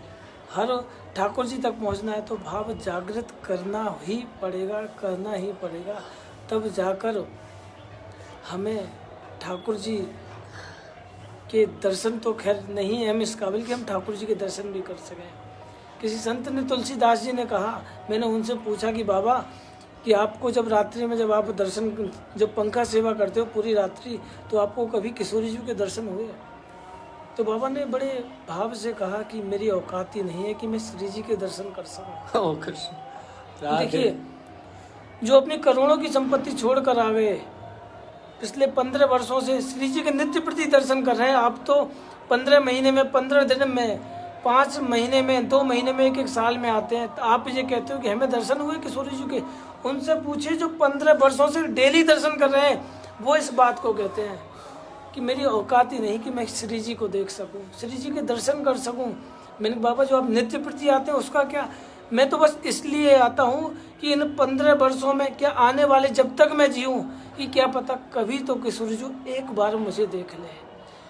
हर ठाकुर जी तक पहुँचना है तो भाव जागृत करना ही पड़ेगा, करना ही पड़ेगा, तब जाकर हमें ठाकुर जी के दर्शन तो खैर नहीं है हम इस काबिल कि हम ठाकुर जी के दर्शन भी कर सकें। किसी संत ने, तुलसीदास जी ने कहा, मैंने उनसे पूछा कि बाबा कि आपको जब रात्रि में जब आप दर्शन, जब पंखा सेवा करते हो पूरी रात्रि, तो आपको कभी किशोरी जी के दर्शन हुए? तो बाबा ने बड़े भाव से कहा कि मेरी औकात ही नहीं है कि मैं श्री जी के दर्शन कर सकूं। देखिए, जो अपनी करोड़ों की संपत्ति छोड़कर आ गए, पिछले 15 वर्षों से श्री जी के नित्य प्रति दर्शन कर रहे हैं। आप तो 15 महीने में, 15 दिन में, 5 महीने में, 2 महीने में, एक साल में आते हैं, तो आप ये कहते हो कि हमें दर्शन हुए किशोरी जी के? उनसे पूछिए जो 15 वर्षों से डेली दर्शन कर रहे हैं, वो इस बात को कहते हैं कि मेरी औकात ही नहीं कि मैं श्री जी को देख सकूं, श्री जी के दर्शन कर सकूं। मैंने बाबा जो आप नित्य प्रति आते हैं उसका क्या? मैं तो बस इसलिए आता हूँ कि इन 15 वर्षों में, क्या आने वाले जब तक मैं जीऊँ, कि क्या पता कभी तो किशोर जी एक बार मुझे देख ले।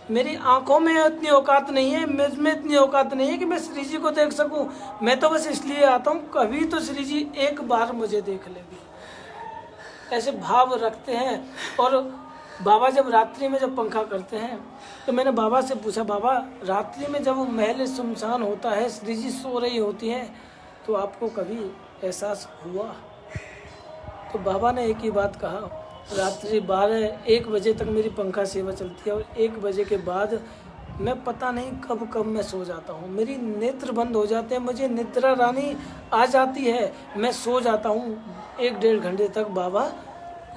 मेरी आंखों में इतनी औकात नहीं है, मुझ में इतनी औकात नहीं है कि मैं श्री जी को देख सकूं। मैं तो बस इसलिए आता हूं कभी तो श्री जी एक बार मुझे देख लेगी। ऐसे भाव रखते हैं। और बाबा जब रात्रि में जब पंखा करते हैं तो मैंने बाबा से पूछा, बाबा रात्रि में जब महल सुनसान होता है, श्री जी सो रही होती हैं, तो आपको कभी एहसास हुआ? तो बाबा ने एक ही बात कहा, रात्रि 12-1 बजे तक मेरी पंखा सेवा चलती है और 1 बजे के बाद मैं पता नहीं कब मैं सो जाता हूँ। मेरी नेत्र बंद हो जाते हैं, मुझे निद्रा रानी आ जाती है, मैं सो जाता हूँ 1-1.5 घंटे तक। बाबा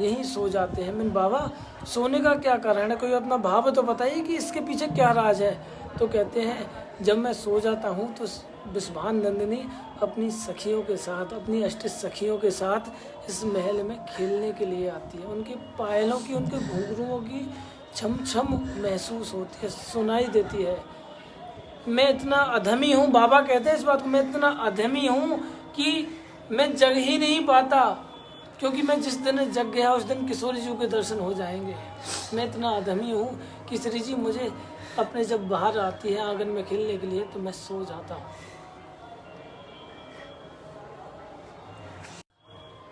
यहीं सो जाते हैं। मैंने बाबा सोने का क्या कारण है, कोई अपना भाव तो बताइए कि इसके पीछे क्या राज है? तो कहते हैं जब मैं सो जाता हूँ तो विश्वान नंदिनी अपनी सखियों के साथ, अपनी अष्ट सखियों के साथ इस महल में खेलने के लिए आती है। उनके पायलों की, उनके घुंघरुओं की छम छम महसूस होती है, सुनाई देती है। मैं इतना अधमी हूँ, बाबा कहते हैं इस बात को, मैं इतना अधमी हूँ कि मैं जग ही नहीं पाता, क्योंकि मैं जिस दिन जग गया उस दिन किशोरी जी के दर्शन हो जाएंगे। मैं इतना अधमी हूँ कि श्री जी मुझे अपने जब बाहर आती है आंगन में खेलने के लिए तो मैं सो जाता हूँ।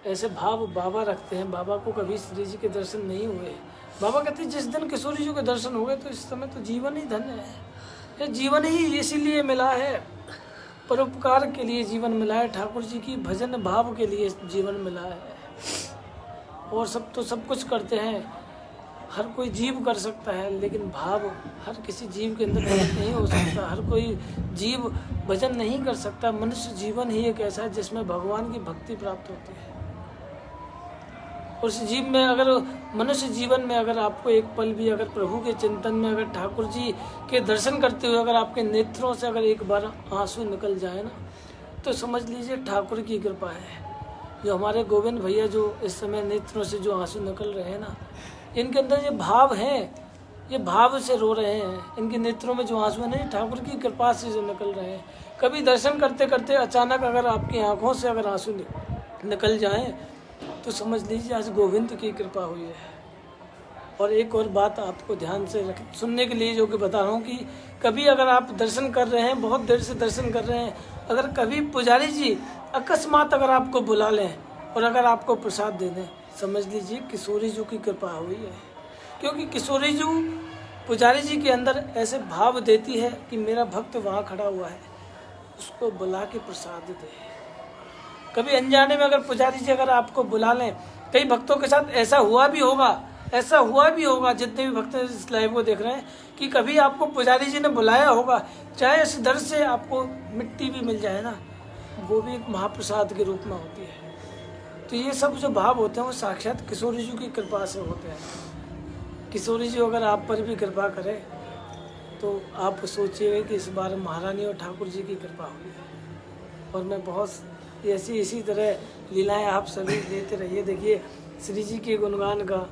ऐसे भाव बाबा रखते हैं। बाबा को कभी श्री जी के दर्शन नहीं हुए। बाबा कहते हैं जिस दिन किशोरी जी के दर्शन हो गए तो इस समय तो जीवन ही धन्य है। ये जीवन ही इसीलिए मिला है, परोपकार के लिए जीवन मिला है, ठाकुर जी की भजन भाव के लिए जीवन मिला है। और सब तो सब कुछ करते हैं, हर कोई जीव कर सकता है, लेकिन भाव हर किसी जीव के अंदर नहीं हो सकता। हर कोई जीव भजन नहीं कर सकता। मनुष्य जीवन ही एक ऐसा है जिसमें भगवान की भक्ति प्राप्त होती है। और उस जीव में अगर मनुष्य जीवन में अगर आपको एक पल भी अगर प्रभु के चिंतन में अगर ठाकुर जी के दर्शन करते हुए अगर आपके नेत्रों से अगर एक बार आंसू निकल जाए ना, तो समझ लीजिए ठाकुर की कृपा है। जो हमारे गोविंद भैया जो इस समय नेत्रों से जो आंसू निकल रहे हैं ना, इनके अंदर ये भाव हैं, ये भाव से रो रहे हैं। इनके नेत्रों में जो आंसू है ना, ये ठाकुर की कृपा से जो निकल रहे हैं। कभी दर्शन करते करते अचानक अगर आपकी आंखों से अगर आंसू निकल जाएं, तो समझ लीजिए आज गोविंद की कृपा हुई है। और एक और बात आपको ध्यान से सुनने के लिए जो कि बता रहा हूँ कि कभी अगर आप दर्शन कर रहे हैं, बहुत देर से दर्शन कर रहे हैं, अगर कभी पुजारी जी अकस्मात अगर आपको बुला लें और अगर आपको प्रसाद दे दें, समझ लीजिए किशोरी जी की कृपा हुई है। क्योंकि किशोरी जी पुजारी जी के अंदर ऐसे भाव देती है कि मेरा भक्त वहाँ खड़ा हुआ है, उसको बुला के प्रसाद दे। कभी अनजाने में अगर पुजारी जी अगर आपको बुला लें, कई भक्तों के साथ ऐसा हुआ भी होगा, जितने भी भक्त इस लाइव को देख रहे हैं, कि कभी आपको पुजारी जी ने बुलाया होगा, चाहे इस दर से आपको मिट्टी भी मिल जाए ना, वो भी एक महाप्रसाद के रूप में होती है। तो ये सब जो भाव होते हैं वो साक्षात किशोरी जी की कृपा से होते हैं। किशोरी जी अगर आप पर भी कृपा करे तो आप सोचिएगा कि इस बार महारानी और ठाकुर जी की कृपा हुई है। और मैं बहुत इसी तरह लीलाएं आप सभी लेते रहिए। देखिए श्री जी के गुणगान का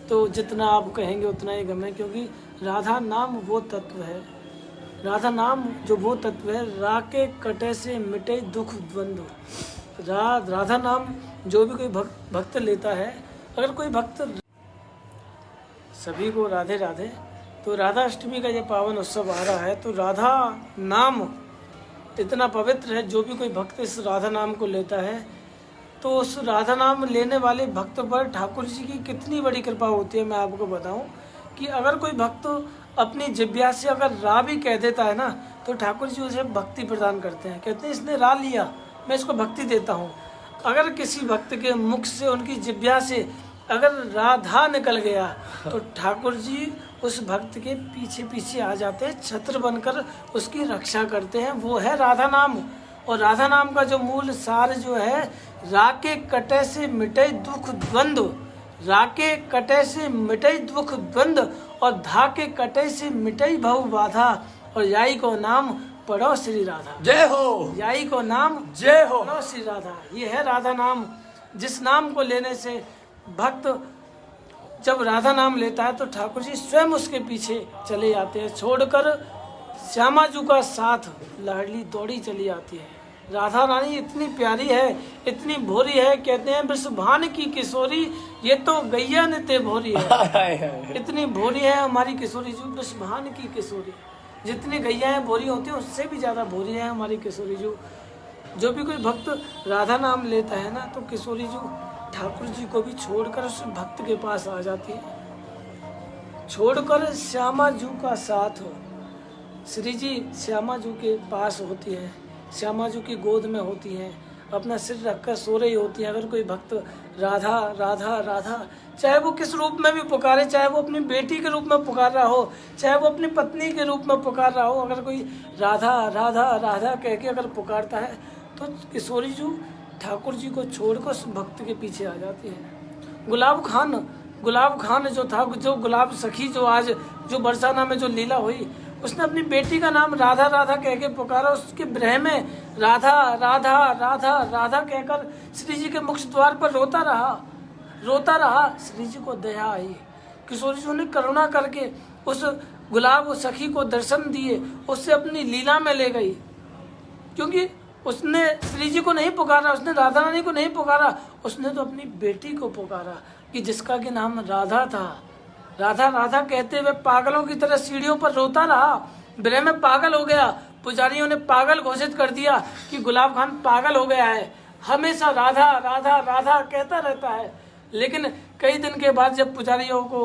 तो जितना आप कहेंगे उतना ही कम है, क्योंकि राधा नाम वो तत्व है, राधा नाम जो वो तत्व है, राके कटे से मिटे दुख द्वंद्व। राधा नाम जो भी कोई भक्त लेता है, अगर कोई भक्त, सभी को राधे राधे। तो राधा अष्टमी का ये पावन उत्सव आ रहा है, तो राधा नाम इतना पवित्र है। जो भी कोई भक्त इस राधा नाम को लेता है, तो उस राधा नाम लेने वाले भक्त पर ठाकुर जी की कितनी बड़ी कृपा होती है। मैं आपको बताऊं कि अगर कोई भक्त अपनी जिह्वा से अगर रा भी कह देता है ना, तो ठाकुर जी उसे भक्ति प्रदान करते हैं। कहते हैं इसने रा लिया, मैं इसको भक्ति देता हूँ। अगर किसी भक्त के मुख से, उनकी जिह्वा से अगर राधा निकल गया, तो ठाकुर जी उस भक्त के पीछे पीछे आ जाते हैं, छत्र बनकर उसकी रक्षा करते हैं। वो है राधा नाम। और राधा नाम का जो मूल सार जो है, राके कटे से मिटे दुख द्वंद्व, राके कटे से मिटे दुख द्वंद्व, और धाके कटे से मिटे भव बाधा, और याई को नाम पढ़ो श्री राधा। जय हो। याई को नाम जय हो। पढ़ो श्री राधा। ये है राधा नाम, जिस नाम को लेने से भक्त जब राधा नाम लेता है, तो ठाकुर जी स्वयं उसके पीछे चले जाते हैं, छोड़कर श्यामा जी का साथ लाडली दौड़ी चली आती है। राधा रानी इतनी प्यारी है, इतनी भोरी है, कहते हैं वृषभान की किशोरी, ये तो गैया नित्य भोरी है। इतनी भोरी है हमारी किशोरी जी, वृषभान की किशोरी। जितनी गैयाएं भोरी होती हैं उससे भी ज़्यादा भोरी है हमारी किशोरी जी। जो भी कोई भक्त राधा नाम लेता है ना, तो किशोरी जी ठाकुर जी को भी छोड़कर उस भक्त के पास आ जाती है। छोड़कर श्यामा जी का साथ हो, श्री जी श्यामा जी के पास होती हैं, श्यामा जी की गोद में होती हैं, अपना सिर रखकर सो रही होती हैं। अगर कोई भक्त राधा राधा राधा, चाहे वो किस रूप में भी पुकारे, चाहे वो अपनी बेटी के रूप में पुकार रहा हो, चाहे वो अपनी पत्नी के रूप में पुकार रहा हो, अगर कोई राधा राधा राधा कह के अगर पुकारता है, तो किशोरी जी ठाकुर जी को छोड़कर उस भक्त के पीछे आ जाती है। गुलाब खान जो था, जो गुलाब सखी जो आज जो बरसाना में जो लीला हुई, उसने अपनी बेटी का नाम राधा राधा कह के पुकारा। उसके ब्रह में राधा राधा राधा राधा कहकर श्री जी के मुख द्वार पर रोता रहा। श्री जी को दया आई, किशोरी जी ने करुणा करके उस गुलाब सखी को दर्शन दिए, उससे अपनी लीला में ले गई। क्योंकि उसने श्री जी को नहीं पुकारा, उसने राधा रानी को नहीं पुकारा, उसने तो अपनी बेटी को पुकारा, कि जिसका कि नाम राधा था। राधा राधा कहते हुए पागलों की तरह सीढ़ियों पर रोता रहा, ब्रह में पागल हो गया। पुजारियों ने पागल घोषित कर दिया कि गुलाब खान पागल हो गया है, हमेशा राधा राधा राधा कहता रहता है। लेकिन कई दिन के बाद जब पुजारियों को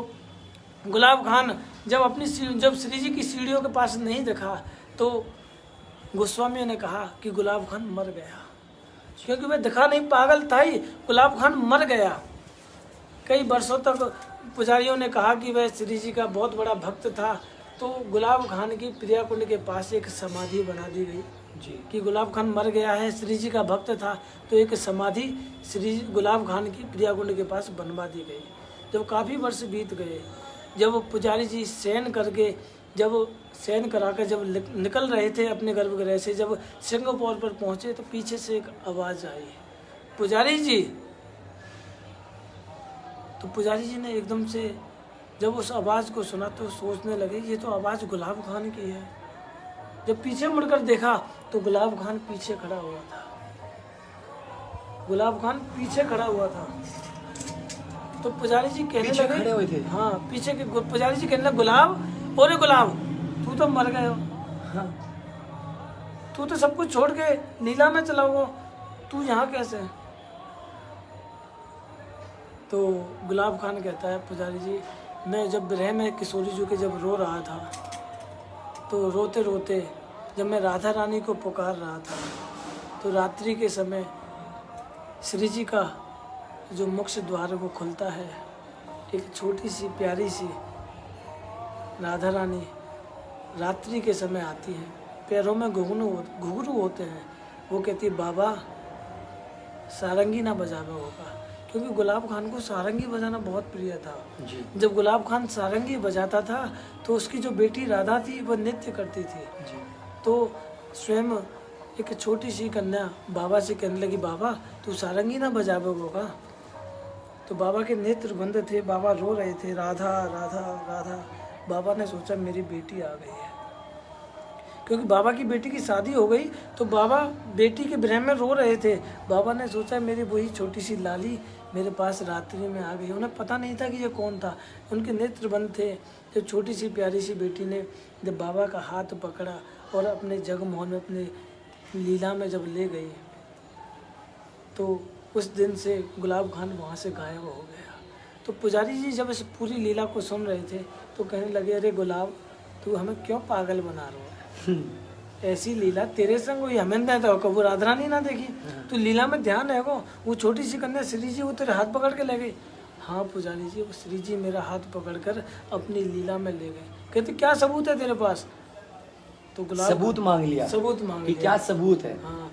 गुलाब खान जब श्री जी की सीढ़ियों के पास नहीं दिखा, तो गोस्वामियों ने कहा कि गुलाब खान मर गया, क्योंकि वह दिखा नहीं, पागल था ही, गुलाब खान मर गया। कई वर्षों तक पुजारियों ने कहा कि वह श्री जी का बहुत बड़ा भक्त था। तो गुलाब खान की प्रिया कुंड के पास एक समाधि बना दी गई। जी कि गुलाब खान मर गया है, श्री जी का भक्त था, तो एक समाधि श्री गुलाब खान की प्रियाकुंड के पास बनवा दी गई। जब काफ़ी वर्ष बीत गए, जब पुजारी जी शयन करके, जब शयन कराकर जब निकल रहे थे अपने गर्भगृह से, जब सिंहपौर पर पहुंचे तो पीछे से एक आवाज़ आई, पुजारी जी। तो पुजारी जी ने एकदम से जब उस आवाज़ को सुना तो सोचने लगे ये तो आवाज़ गुलाब खान की है। जब पीछे मुड़कर देखा तो गुलाब खान पीछे खड़ा हुआ था। गुलाब खान पीछे खड़ा हुआ था। तो पुजारी जी कहने पीछे लगे, खड़े हुए थे? हाँ पीछे के पुजारी जी कहने लगे, गुलाब, ओरे गुलाब, तू तो मर गए हो। हाँ। तू तो सब कुछ छोड़ के लीला में चला हुआ, तू यहाँ कैसे? तो गुलाब खान कहता है, पुजारी जी मैं जब विरह में किशोरी जी के जब रो रहा था, तो रोते रोते जब मैं राधा रानी को पुकार रहा था, तो रात्रि के समय श्री जी का जो मुख्य द्वार वो खुलता है, एक छोटी सी प्यारी सी राधा रानी रात्रि के समय आती है, पैरों में घुंघरू होते हैं। वो कहती है, बाबा सारंगी ना बजावे होगा, क्योंकि गुलाब खान को सारंगी बजाना बहुत प्रिय था। जी जब गुलाब खान सारंगी बजाता था तो उसकी जो बेटी राधा थी वो नृत्य करती थी। जी तो स्वयं एक छोटी सी कन्या बाबा से कहने लगी, बाबा तू सारंगी ना बजावे होगा। तो बाबा के नेत्र बंद थे, बाबा रो रहे थे, राधा राधा राधा। बाबा ने सोचा मेरी बेटी आ गई है, क्योंकि बाबा की बेटी की शादी हो गई, तो बाबा बेटी के विरह में रो रहे थे। बाबा ने सोचा मेरी वही छोटी सी लाली मेरे पास रात्रि में आ गई। उन्हें पता नहीं था कि ये कौन था, उनके नेत्र बंद थे। जब छोटी सी प्यारी सी बेटी ने जब बाबा का हाथ पकड़ा और अपने जगमोहन में, अपने लीला में जब ले गई, तो उस दिन से गुलाब खान वहाँ से गायब हो गया। तो पुजारी जी जब इस पूरी लीला को सुन रहे थे तो कहने लगे, अरे गुलाब तू हमें क्यों पागल बना रहा है? ऐसी लीला तेरे संग हुई, हमें नहीं था, कबू राधा रानी ना देखी, तू लीला में ध्यान है को। वो छोटी सी कन्या श्री जी वो तेरे हाथ पकड़ के ले गई। हाँ पुजारी जी, वो श्री जी मेरा हाथ पकड़कर अपनी लीला में ले गए। कहते क्या सबूत है तेरे पास? तो गुलाब सबूत मांग लिया, सबूत मांग कि लिया। क्या सबूत है? हाँ,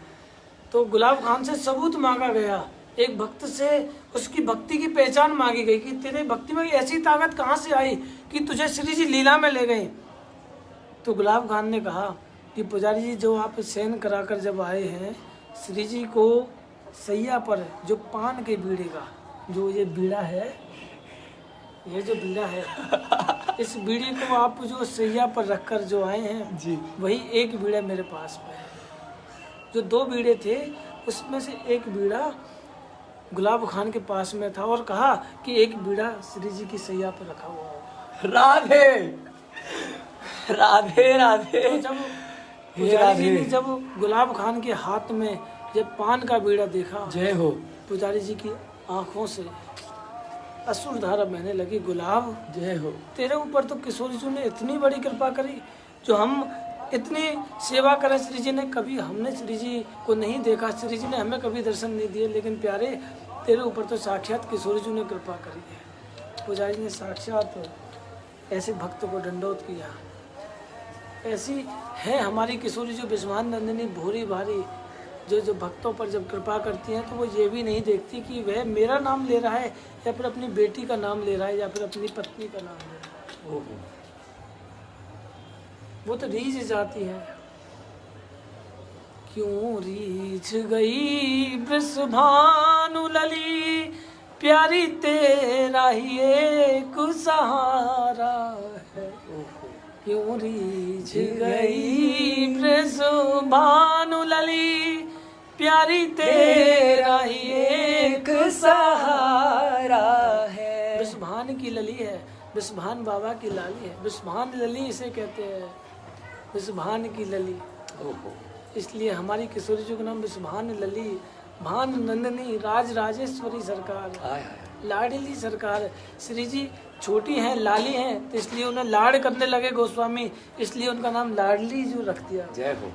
तो गुलाब खान से सबूत मांगा गया। एक भक्त से उसकी भक्ति की पहचान मांगी गई कि तेरे भक्ति में ऐसी ताकत कहाँ से आई कि तुझे श्री जी लीला में ले गई। तो गुलाब खान ने कहा कि पुजारी जी जो आप शयन कराकर जब आए हैं, श्री जी को सैया पर जो पान के बीड़े का जो ये बीड़ा है, ये जो बीड़ा है, इस बीड़े को आप जो सैया पर रखकर जो आए हैं जी, वही एक बीड़ा मेरे पास में है। जो दो बीड़े थे उसमें से एक बीड़ा गुलाब खान के पास में था और कहा कि एक बीड़ा श्री जी की सैया पर रखा हुआ होगा। राधे राधे राधे। तो जब पुजारी जी ने जब गुलाब खान के हाथ में जब पान का बीड़ा देखा, जय हो, पुजारी जी की आंखों से अश्रु धारा बहने लगी। गुलाब जय हो, तेरे ऊपर तो किशोरी जी ने इतनी बड़ी कृपा करी, जो हम इतनी सेवा करें श्री जी ने, कभी हमने श्री जी को नहीं देखा, श्री जी ने हमें कभी दर्शन नहीं दिए, लेकिन प्यारे तेरे ऊपर तो साक्षात किशोरी जी ने कृपा करी है। पुजारी जी ने साक्षात ऐसे भक्त को दंडोत किया। ऐसी है हमारी किशोरी जो विस्मान नंदिनी भूरी भारी, जो भक्तों पर जब कृपा करती हैं तो वो ये भी नहीं देखती कि वह मेरा नाम ले रहा है या फिर अपनी बेटी का नाम ले रहा है या फिर अपनी पत्नी का नाम ले रहा है। ओहो, वो तो रीझ जाती है। क्यों रीझ गई वृषभानु लली, प्यारी तेरा ही एक सहारा है। क्यों रीझ गई वृषभानु लली, प्यारी तेरा ही एक सहारा है। वृषभान की लली है, वृषभान बाबा की लाली है, वृषभान लली इसे कहते हैं, वृषभान की लली। इसलिए हमारी किशोरी जी का नाम वृषभान लली, भान नंदनी राज राजेश्वरी सरकार, लाडली सरकार। श्री जी छोटी हैं, लाली हैं, तो इसलिए उन्हें लाड करने लगे गोस्वामी, इसलिए उनका नाम लाडली जू रख दिया। जय हो।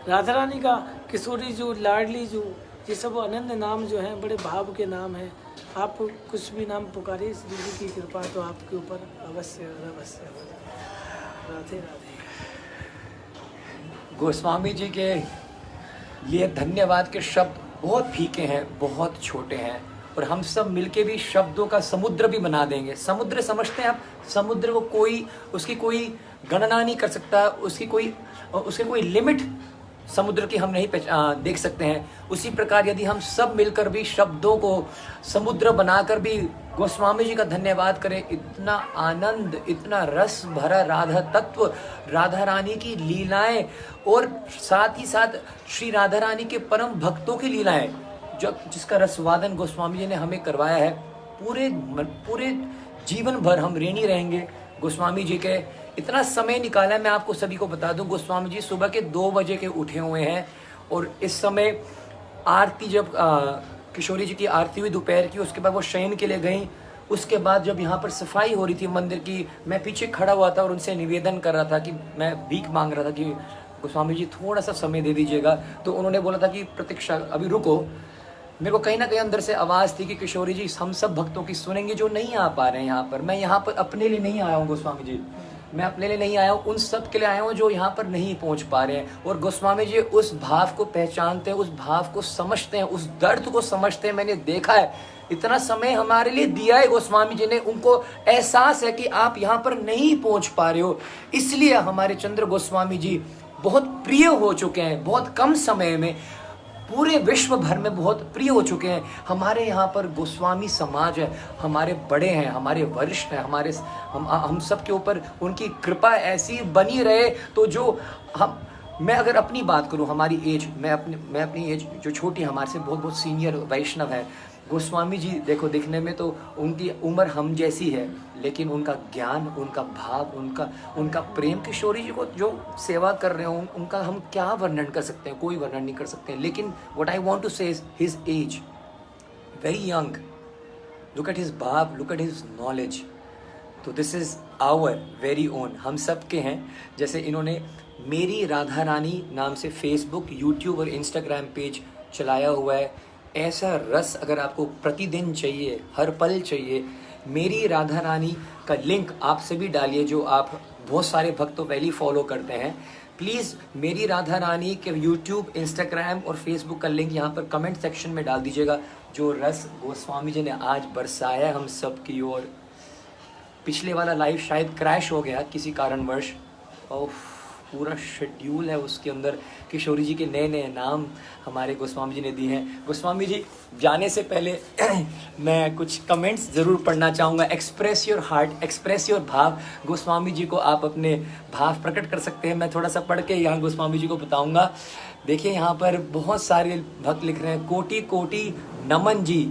राधा रानी का किशोरी जू, लाडली जू, ये सब अनन्य नाम जो हैं, बड़े भाव के नाम हैं। आप कुछ भी नाम पुकारिए, श्री जी की कृपा तो आपके ऊपर अवश्य अवश्य हो जाए। राधे राधे। गोस्वामी जी के लिए धन्यवाद के शब्द बहुत फीके हैं, बहुत छोटे हैं, और हम सब मिलके भी शब्दों का समुद्र भी बना देंगे। समुद्र समझते हैं आप? समुद्र को कोई, उसकी कोई गणना नहीं कर सकता, उसके कोई लिमिट समुद्र की हम नहीं देख सकते हैं। उसी प्रकार यदि हम सब मिलकर भी शब्दों को समुद्र बनाकर भी गोस्वामी जी का धन्यवाद करें, इतना आनंद, इतना रस भरा राधा तत्व, राधा रानी की लीलाएं, और साथ ही साथ श्री राधा रानी के परम भक्तों की लीलाएं, जिसका रसवादन गोस्वामी जी ने हमें करवाया है, पूरे जीवन भर हम ऋणी रहेंगे गोस्वामी जी के। इतना समय निकाला है, मैं आपको सभी को बता दूं, गोस्वामी जी सुबह के 2 बजे के उठे हुए हैं, और इस समय आरती, जब किशोरी जी की आरती हुई दोपहर की, उसके बाद वो शयन के लिए गई। उसके बाद जब यहाँ पर सफाई हो रही थी मंदिर की, मैं पीछे खड़ा हुआ था और उनसे निवेदन कर रहा था कि मैं भीख मांग रहा था कि गोस्वामी जी थोड़ा सा समय दे दीजिएगा। तो उन्होंने बोला था कि प्रतीक्षा, अभी रुको। मेरे को कहीं ना कहीं अंदर से आवाज़ थी कि किशोरी जी हम सब भक्तों की सुनेंगे जो नहीं आ पा रहे हैं यहाँ पर। मैं यहाँ पर अपने लिए नहीं आया हूँ गोस्वामी जी, मैं अपने लिए नहीं आया हूँ, उन सब के लिए आया हूँ जो यहाँ पर नहीं पहुँच पा रहे हैं। और गोस्वामी जी उस भाव को पहचानते हैं, उस भाव को समझते हैं, उस दर्द को समझते हैं। मैंने देखा है, इतना समय हमारे लिए दिया है गोस्वामी जी ने, उनको एहसास है कि आप यहाँ पर नहीं पहुँच पा रहे हो, इसलिए हमारे चंद्र गोस्वामी जी बहुत प्रिय हो चुके हैं। बहुत कम समय में पूरे विश्व भर में बहुत प्रिय हो चुके हैं। हमारे यहाँ पर गोस्वामी समाज है, हमारे बड़े हैं, हमारे वरिष्ठ हैं, हम सब के ऊपर उनकी कृपा ऐसी बनी रहे। तो जो मैं अगर अपनी बात करूँ, हमारी एज, मैं अपनी एज जो छोटी, हमारे से बहुत सीनियर वैष्णव है गोस्वामी जी। देखो, दिखने में तो उनकी उम्र हम जैसी है, लेकिन उनका ज्ञान, उनका भाव, उनका प्रेम, किशोरी जी को जो सेवा कर रहे हो, उनका हम क्या वर्णन कर सकते हैं? कोई वर्णन नहीं कर सकते हैं। लेकिन what I want to say is his age very young, look at his भाव, लुक एट हिज नॉलेज। तो this is our very own, हम सब के हैं। जैसे इन्होंने मेरी राधा रानी नाम से फेसबुक, यूट्यूब और इंस्टाग्राम पेज चलाया हुआ है। ऐसा रस अगर आपको प्रतिदिन चाहिए, हर पल चाहिए, मेरी राधा रानी का लिंक आप सभी डालिए, जो आप बहुत सारे भक्तों पहले फॉलो करते हैं। प्लीज़ मेरी राधा रानी के यूट्यूब, इंस्टाग्राम और फेसबुक का लिंक यहाँ पर कमेंट सेक्शन में डाल दीजिएगा। जो रस गोस्वामी जी ने आज बरसाया हम सब की ओर। पिछले वाला लाइव शायद क्रैश हो गया किसी कारणवश, और पूरा शेड्यूल है उसके अंदर। किशोरी जी के नए नए नाम हमारे गोस्वामी जी ने दिए हैं। गोस्वामी जी जाने से पहले मैं कुछ कमेंट्स ज़रूर पढ़ना चाहूँगा। Express your heart, express your भाव। गोस्वामी जी को आप अपने भाव प्रकट कर सकते हैं। मैं थोड़ा सा पढ़ के यहाँ गोस्वामी जी को बताऊँगा। देखिए, यहाँ पर बहुत सारे भक्त लिख रहे हैं, कोटि कोटि नमन जी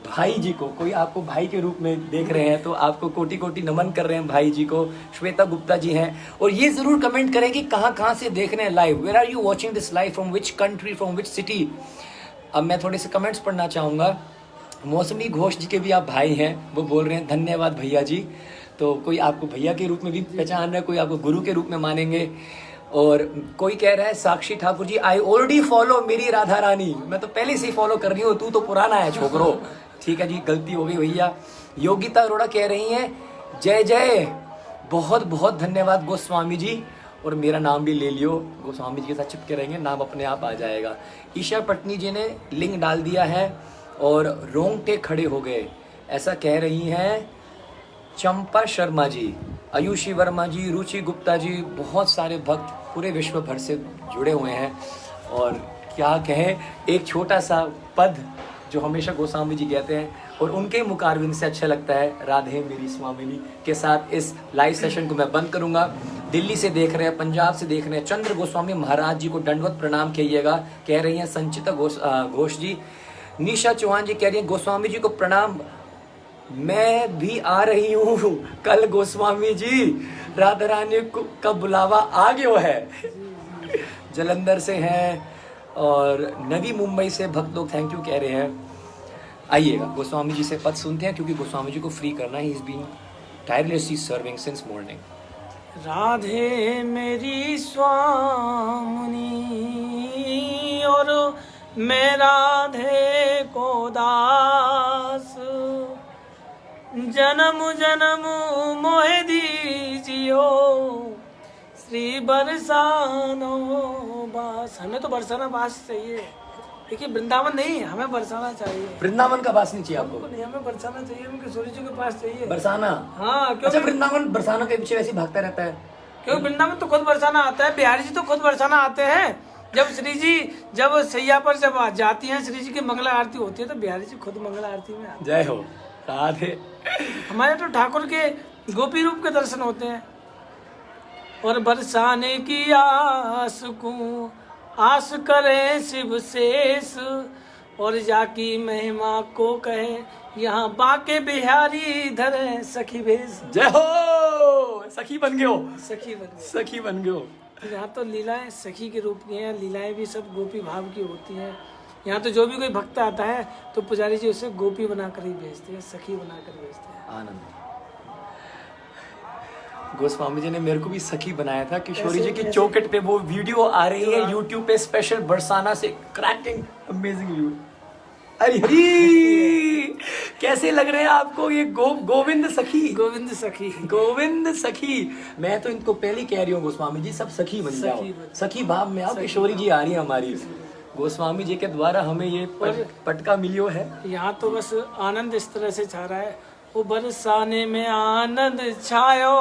भाई जी को। कोई आपको भाई के रूप में देख रहे हैं तो आपको कोटि कोटि नमन कर रहे हैं भाई जी को। श्वेता गुप्ता जी हैं। और ये ज़रूर कमेंट करें कि कहाँ से देख रहे हैं live, where are you watching this live, from which country, from which city. अब मैं थोड़े से कमेंट्स पढ़ना चाहूँगा। मौसमी घोष जी के भी आप भाई हैं, वो बोल रहे हैं धन्यवाद भैया जी। तो कोई आपको भैया के रूप में भी पहचान रहा है, कोई आपको गुरु के रूप में मानेंगे। और कोई कह रहा है साक्षी Thakur ji, I already follow मेरी राधा रानी। मैं तो पहले से ही फॉलो कर रही हूँ, तू तो पुराना है छोकरो। ठीक है जी, गलती हो गई भैया। योगिता अरोड़ा कह रही हैं जय जय, बहुत बहुत धन्यवाद गोस्वामी जी। और मेरा नाम भी ले लियो, गोस्वामी जी के साथ चिपके रहेंगे, नाम अपने आप आ जाएगा। ईशा पटनी जी ने लिंक डाल दिया है और रोंगटे खड़े हो गए, ऐसा कह रही हैं चंपा शर्मा जी, आयुषी वर्मा जी, रुचि गुप्ता जी। बहुत सारे भक्त पूरे विश्व भर से जुड़े हुए हैं। और क्या कहें, एक छोटा सा पद जो हमेशा गोस्वामी जी कहते हैं और उनके मुकाबले से अच्छा लगता है, राधे मेरी स्वामिनी के साथ इस लाइव सेशन को मैं बंद करूंगा। दिल्ली से देख रहे हैं, पंजाब से देख रहे हैं, चंद्र गोस्वामी महाराज जी को दंडवत प्रणाम कहिएगा, कह रही हैं संचिता घोष जी। निशा चौहान जी कह रही हैं गोस्वामी जी को प्रणाम, मैं भी आ रही हूँ कल गोस्वामी जी, राधा रानी का बुलावा आ गया है। जलंधर से हैं और नवी मुंबई से भक्त लोग थैंक यू कह रहे हैं। आइएगा गोस्वामी जी से पद सुनते हैं, क्योंकि गोस्वामी जी को फ्री करना ही is been tirelessly serving since morning. Radhe मेरी स्वामिनी और मैं राधे को दास, जन्म जन्म मोह दीजियो श्री बरसानो बास। हमें तो बरसाना बास चाहिए, देखिए वृंदावन नहीं, हमें बरसाना चाहिए। वृंदावन का बास नहीं चाहिए आपको? नहीं, हमें बरसाना चाहिए, हमें किशोरी जी के पास चाहिए बरसाना। हाँ, अच्छा, क्योंकि वृंदावन बरसाना के पीछे वैसे ही भागता रहता है। क्योंकि वृंदावन तो खुद बरसाना आता है, बिहारी जी तो खुद बरसाना आते हैं। जब श्री जी जब सैया पर जब जाती हैं, श्री जी की मंगला आरती होती है, तो बिहारी जी खुद मंगला आरती में आते जय हो राधे। हैं। हमारे तो ठाकुर के गोपी रूप के दर्शन होते हैं। और बरसाने की आस को आस करे शिव शेष, और जाकी महिमा को कहे यहाँ बाके बिहारी धरे सखी भेष। जय हो, सखी बन गए हो, सखी बन गए। सखी बन गए हो। यहाँ तो लीलाएं सखी के रूप की हैं, लीलाएं भी सब गोपी भाव की होती हैं। यहाँ तो जो भी कोई भक्त आता है तो पुजारी जी उसे गोपी बनाकर ही भेजते हैं, सखी बनाकर भेजते हैं। आनंद। गोस्वामी जी ने मेरे को भी सखी बनाया था। किशोरी जी की चौकट पे वो वीडियो आ रही है यूट्यूब पे, स्पेशल बरसाना से, क्रैकिंग अमेजिंग व्यू। अरे हरी, कैसे लग रहे हैं आपको ये गोविंद सखी? गोविंद सखी, गोविंद सखी। मैं तो इनको पहले ही कह रही हूँ, गोस्वामी जी सब सखी बन जाओ, सखी भाव में आओ। किशोरी जी आ रही है हमारी, गोस्वामी जी के द्वारा हमें ये पटका मिलियो है। यहाँ तो बस आनंद इस तरह से छा रहा है। वो बरसाने में आनंद छायो,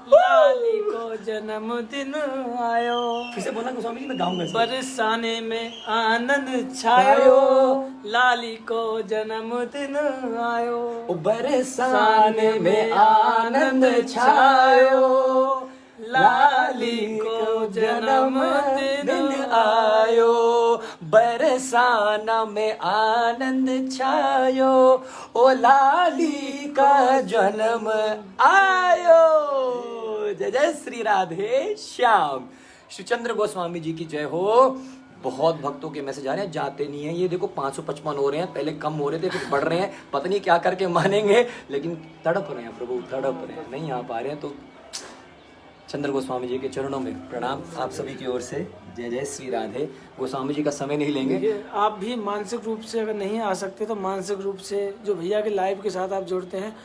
लाली को जन्मदिन आयो। फिर से बोलना गोस्वामी जी, मैं गाऊंगा। बरसाने में आनंद छायो, लाली को जन्मदिन आयो। बरसाने में आनंद छायो, लाली को जन्मदिन आयो। बरसाना में आनंद छायो, ओ लाली का जन्म आयो। जय जय श्री राधे श्याम। श्री चंद्र गोस्वामी जी की जय हो। बहुत भक्तों के मैसेज आ रहे हैं, जाते नहीं है। ये देखो 555 हो रहे हैं, पहले कम हो रहे थे फिर बढ़ रहे हैं, पता नहीं क्या करके मानेंगे, लेकिन तड़प रहे हैं प्रभु, तड़प रहे हैं, नहीं आ पा रहे हैं। तो चंद्र गोस्वामी जी के चरणों में प्रणाम आप सभी की ओर से। जय जय श्री राधे। गोस्वामी जी का समय नहीं लेंगे। आप भी मानसिक रूप से अगर नहीं आ सकते तो मानसिक रूप से जो भैया के लाइव के साथ आप जुड़ते हैं,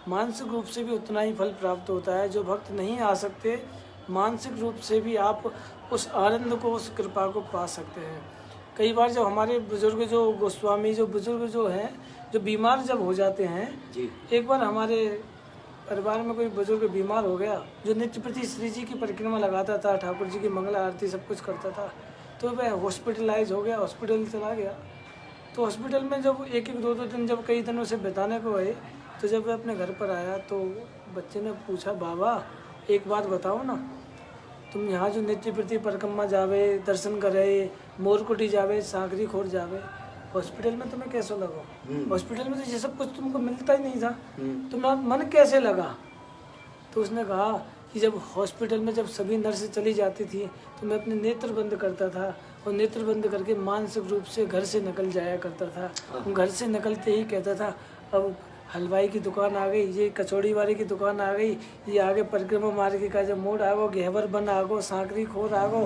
मानसिक रूप से भी उतना ही फल प्राप्त होता है। जो भक्त नहीं आ सकते, मानसिक रूप से भी आप उस आनंद को, उस कृपा को पा सकते हैं। कई बार जब हमारे बुजुर्ग जो गोस्वामी जो बुजुर्ग जो हैं, जो बीमार जब हो जाते हैं जी। एक बार हमारे परिवार में कोई बुजुर्ग बीमार हो गया, जो नित्य प्रति श्री जी की परिक्रमा लगाता था, ठाकुर जी की मंगला आरती सब कुछ करता था, तो वह हॉस्पिटलाइज हो गया, हॉस्पिटल चला गया। तो हॉस्पिटल में जब एक एक दो दिन जब कई दिनों से बिताने को आए, तो जब वह अपने घर पर आया तो बच्चे ने पूछा, बाबा एक बात बताओ ना, तुम यहाँ जो नित्य प्रति परिक्रमा जावे, दर्शन करे, मोरकुटी जावे, सांकरी खोर जावे, हॉस्पिटल में तुम्हें कैसा लगा? हॉस्पिटल में तो ये सब कुछ तुमको मिलता ही नहीं था, तुम्हारा मन कैसे लगा? तो उसने कहा कि जब हॉस्पिटल में जब सभी नर्सें चली जाती थी तो मैं अपने नेत्र बंद करता था, और नेत्र बंद करके मानसिक रूप से घर से निकल जाया करता था। घर से निकलते ही कहता था, अब हलवाई की दुकान आ गई, ये कचौड़ी वाले की दुकान आ गई, ये आगे परिक्रमा मार्ग का जब मोड़ आ गो, घेवर बन आ गो, सांकरी खोर आ गो,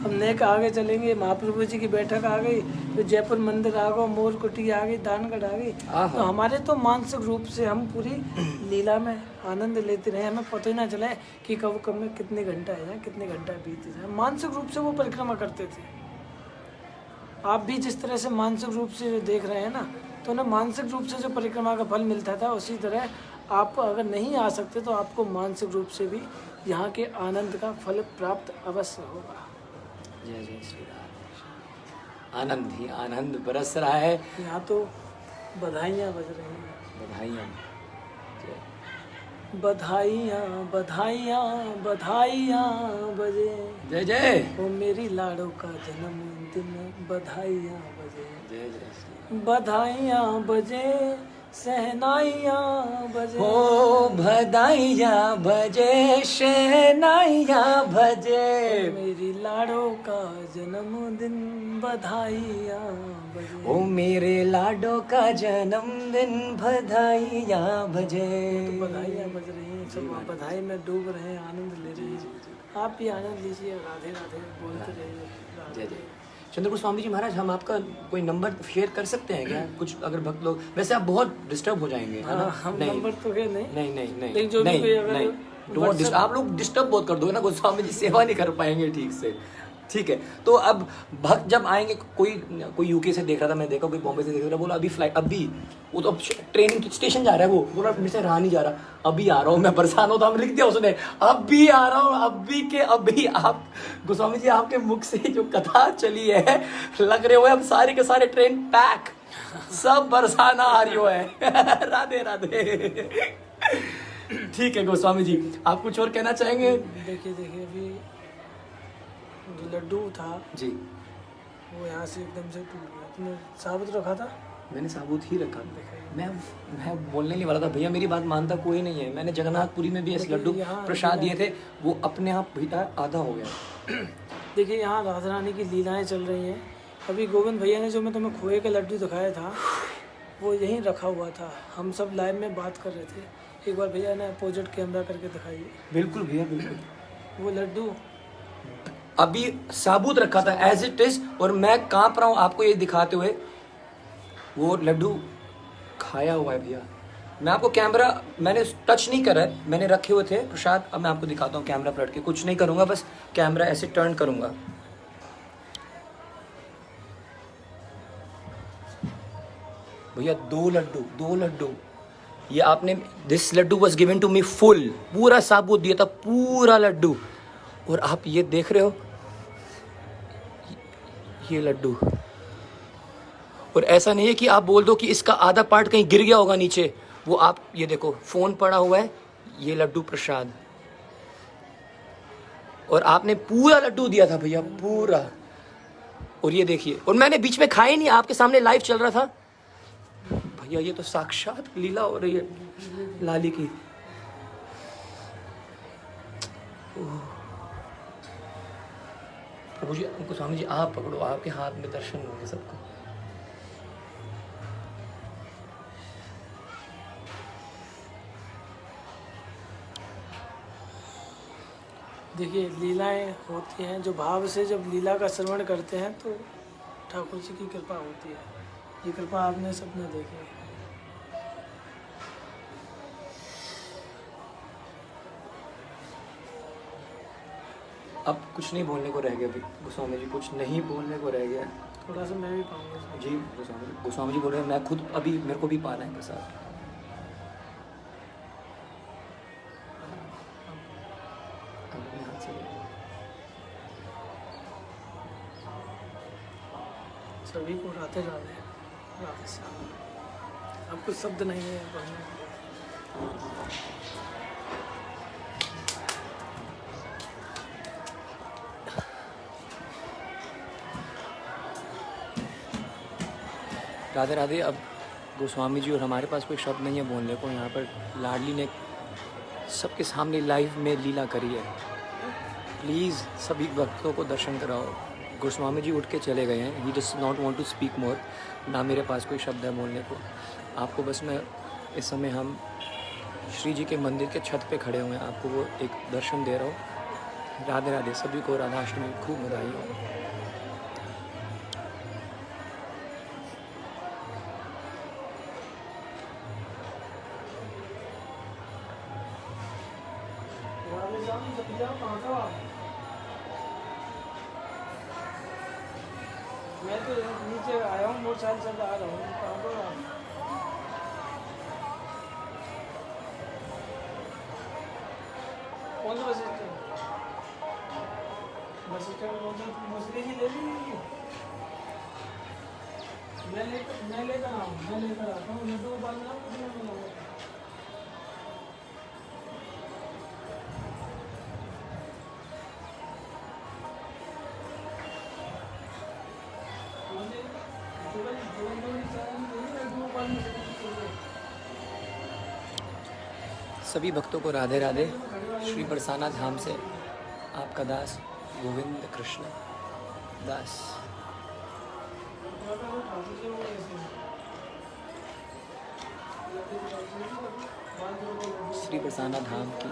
हम नेक आगे चलेंगे, महाप्रभु जी की बैठक आ गई, तो जयपुर मंदिर आ गो, मोरकुटी आ गई, दानगढ़ आ गई। तो हमारे तो मानसिक रूप से हम पूरी लीला में आनंद लेते रहे, हमें पता ही ना चला कि कब में कितने घंटा है, कितने घंटा बीत जाए। मानसिक रूप से वो परिक्रमा करते थे। आप भी जिस तरह से मानसिक रूप से देख रहे हैं ना, तो उन्हें मानसिक रूप से जो परिक्रमा का फल मिलता था, उसी तरह आप अगर नहीं आ सकते तो आपको मानसिक रूप से भी यहाँ के आनंद का फल प्राप्त अवश्य होगा। जय जय श्री राधे। आनंद ही आनंद बरस रहा है। यहाँ तो बधाइयाँ बज रही हैं, बधाइयाँ, बधाइयाँ बधाइयाँ बधाइयाँ बजे, जय जय। वो मेरी लाड़ो का जन्मदिन, बधाइयाँ बजे, जय जय श्री। बधाइयाँ बजे, सहनाइयाँ बजे, हो बधाइयाँ बजे, शहनाइयाँ बजे, मेरी लाड़ो का जन्मदिन, बधाइयाँ बजे। ओ मेरे लाडो का जन्मदिन, बधाइयाँ बजे। तो बधाइयाँ बज रही हैं, सब बधाई में डूब रहे हैं, आनंद ले रहे हैं। आप भी आनंद लीजिए, राधे राधे बोलते रहिए। जय जय। चंद्र गोस्वामी जी महाराज, हम आपका कोई नंबर शेयर कर सकते हैं क्या? कुछ अगर भक्त लोग, वैसे आप बहुत डिस्टर्ब हो जाएंगे, है ना? हम नहीं, नंबर तो है नहीं, नहीं नहीं नहीं लेकिन जो भी नहीं, कोई अगर नहीं, डोंट, आप लोग डिस्टर्ब बहुत कर दोगे ना, गोस्वामी जी सेवा नहीं कर पाएंगे ठीक से। ठीक है, तो अब भक्त जब आएंगे, कोई यूके से देख रहा था, मैं देखा, कोई बॉम्बे से देख रहा था, बोला अभी फ्लाइट, अभी वो तो अब ट्रेन स्टेशन जा रहा है, वो बोला मेरे से रहा नहीं जा रहा, अभी आ रहा हूँ, मैं परेशान होता, हमने लिख दिया उसने, अभी आ रहा हूँ, अभी के अभी। आप गोस्वामी जी आपके मुख से जो कथा चली है, लग रहे हो अब सारे के सारे ट्रेन पैक, सब बरसाना आ रही हो है। राधे राधे। ठीक है गोस्वामी जी, आप कुछ और कहना चाहेंगे? देखिए अभी जो लड्डू था जी, वो यहाँ से एकदम से टूट गया। तुमने साबुत रखा था? मैंने साबुत ही रखा। मैं बोलने नहीं वाला था भैया, मेरी बात मानता कोई नहीं है। मैंने जगन्नाथपुरी में भी ऐसे लड्डू प्रसाद दिए थे, वो अपने आप भैया आधा हो गया। देखिए यहाँ राधा रानी की लीलाएं चल रही हैं। अभी गोविंद भैया ने जो मैं तुम्हें खोए का लड्डू दिखाया था, वो यहीं रखा हुआ था। हम सब लाइव में बात कर रहे थे, एक बार भैया ने अपोजिट कैमरा करके दिखाइए। बिल्कुल भैया, बिल्कुल। वो लड्डू अभी साबुत रखा था एज इट इज, और मैं कांप रहा हूँ आपको ये दिखाते हुए। वो लड्डू खाया हुआ है भैया। मैं आपको कैमरा, मैंने टच नहीं करा है, मैंने रखे हुए थे प्रसाद। अब मैं आपको दिखाता हूँ कैमरा पलट के, कुछ नहीं करूँगा, बस कैमरा ऐसे टर्न करूँगा। भैया दो लड्डू ये आपने, this laddu was given to me full, पूरा साबुत दिया था, पूरा लड्डू। और आप ये देख रहे हो ये लड्डू, और ऐसा नहीं है कि आप बोल दो कि इसका आधा पार्ट कहीं गिर गया होगा नीचे, वो आप ये देखो फोन पड़ा हुआ है, ये लड्डू प्रसाद। और आपने पूरा लड्डू दिया था भैया, पूरा। और ये देखिए, और मैंने बीच में खाया नहीं, आपके सामने लाइव चल रहा था। भैया ये तो साक्षात लीला हो रही है लाली की। प्रभु जी, गोस्वामी जी आप पकड़ो, आपके हाथ में दर्शन होंगे सबको। देखिए लीलाएं होती हैं, जो भाव से जब लीला का श्रवण करते हैं तो ठाकुर जी की कृपा होती है। ये कृपा आपने सबने देखी। अब कुछ नहीं बोलने को रह गया अभी गोस्वामी जी, कुछ नहीं बोलने को रह गया। थोड़ा सा मैं भी पाऊंगा जी गोस्वामी जी बोल रहे हैं, मैं खुद अभी मेरे को भी पाना है प्रसाद। सभी को राधे राधे, राधे श्याम। अब कुछ शब्द नहीं है बोलने को। राधे राधे। अब गोस्वामी जी और हमारे पास कोई शब्द नहीं है बोलने को। यहाँ पर लाडली ने सबके सामने लाइव में लीला करी है। प्लीज़ सभी भक्तों को दर्शन कराओ। गोस्वामी जी उठ के चले गए हैं, he does not want to speak more. ना मेरे पास कोई शब्द है बोलने को। आपको बस मैं इस समय हम श्री जी के मंदिर के छत पे खड़े हुए हैं, आपको वो एक दर्शन दे रहा हूँ। राधे राधे। सभी को राधाष्टमी खूब बधाई हो। मैं तो नीचे आया हूँ, मोटरसाइकिल से आ रहा हूँ। कहाँ पर आप? कौन सा बस स्टैंड? बस स्टैंड कौन सा? मछली जी ले लीजिए। मैं लेकर आता हूँ। लड्डू बांधना सभी भक्तों को राधे राधे। श्री बरसाना धाम से आपका दास गोविंद कृष्ण दास। श्री बरसाना धाम की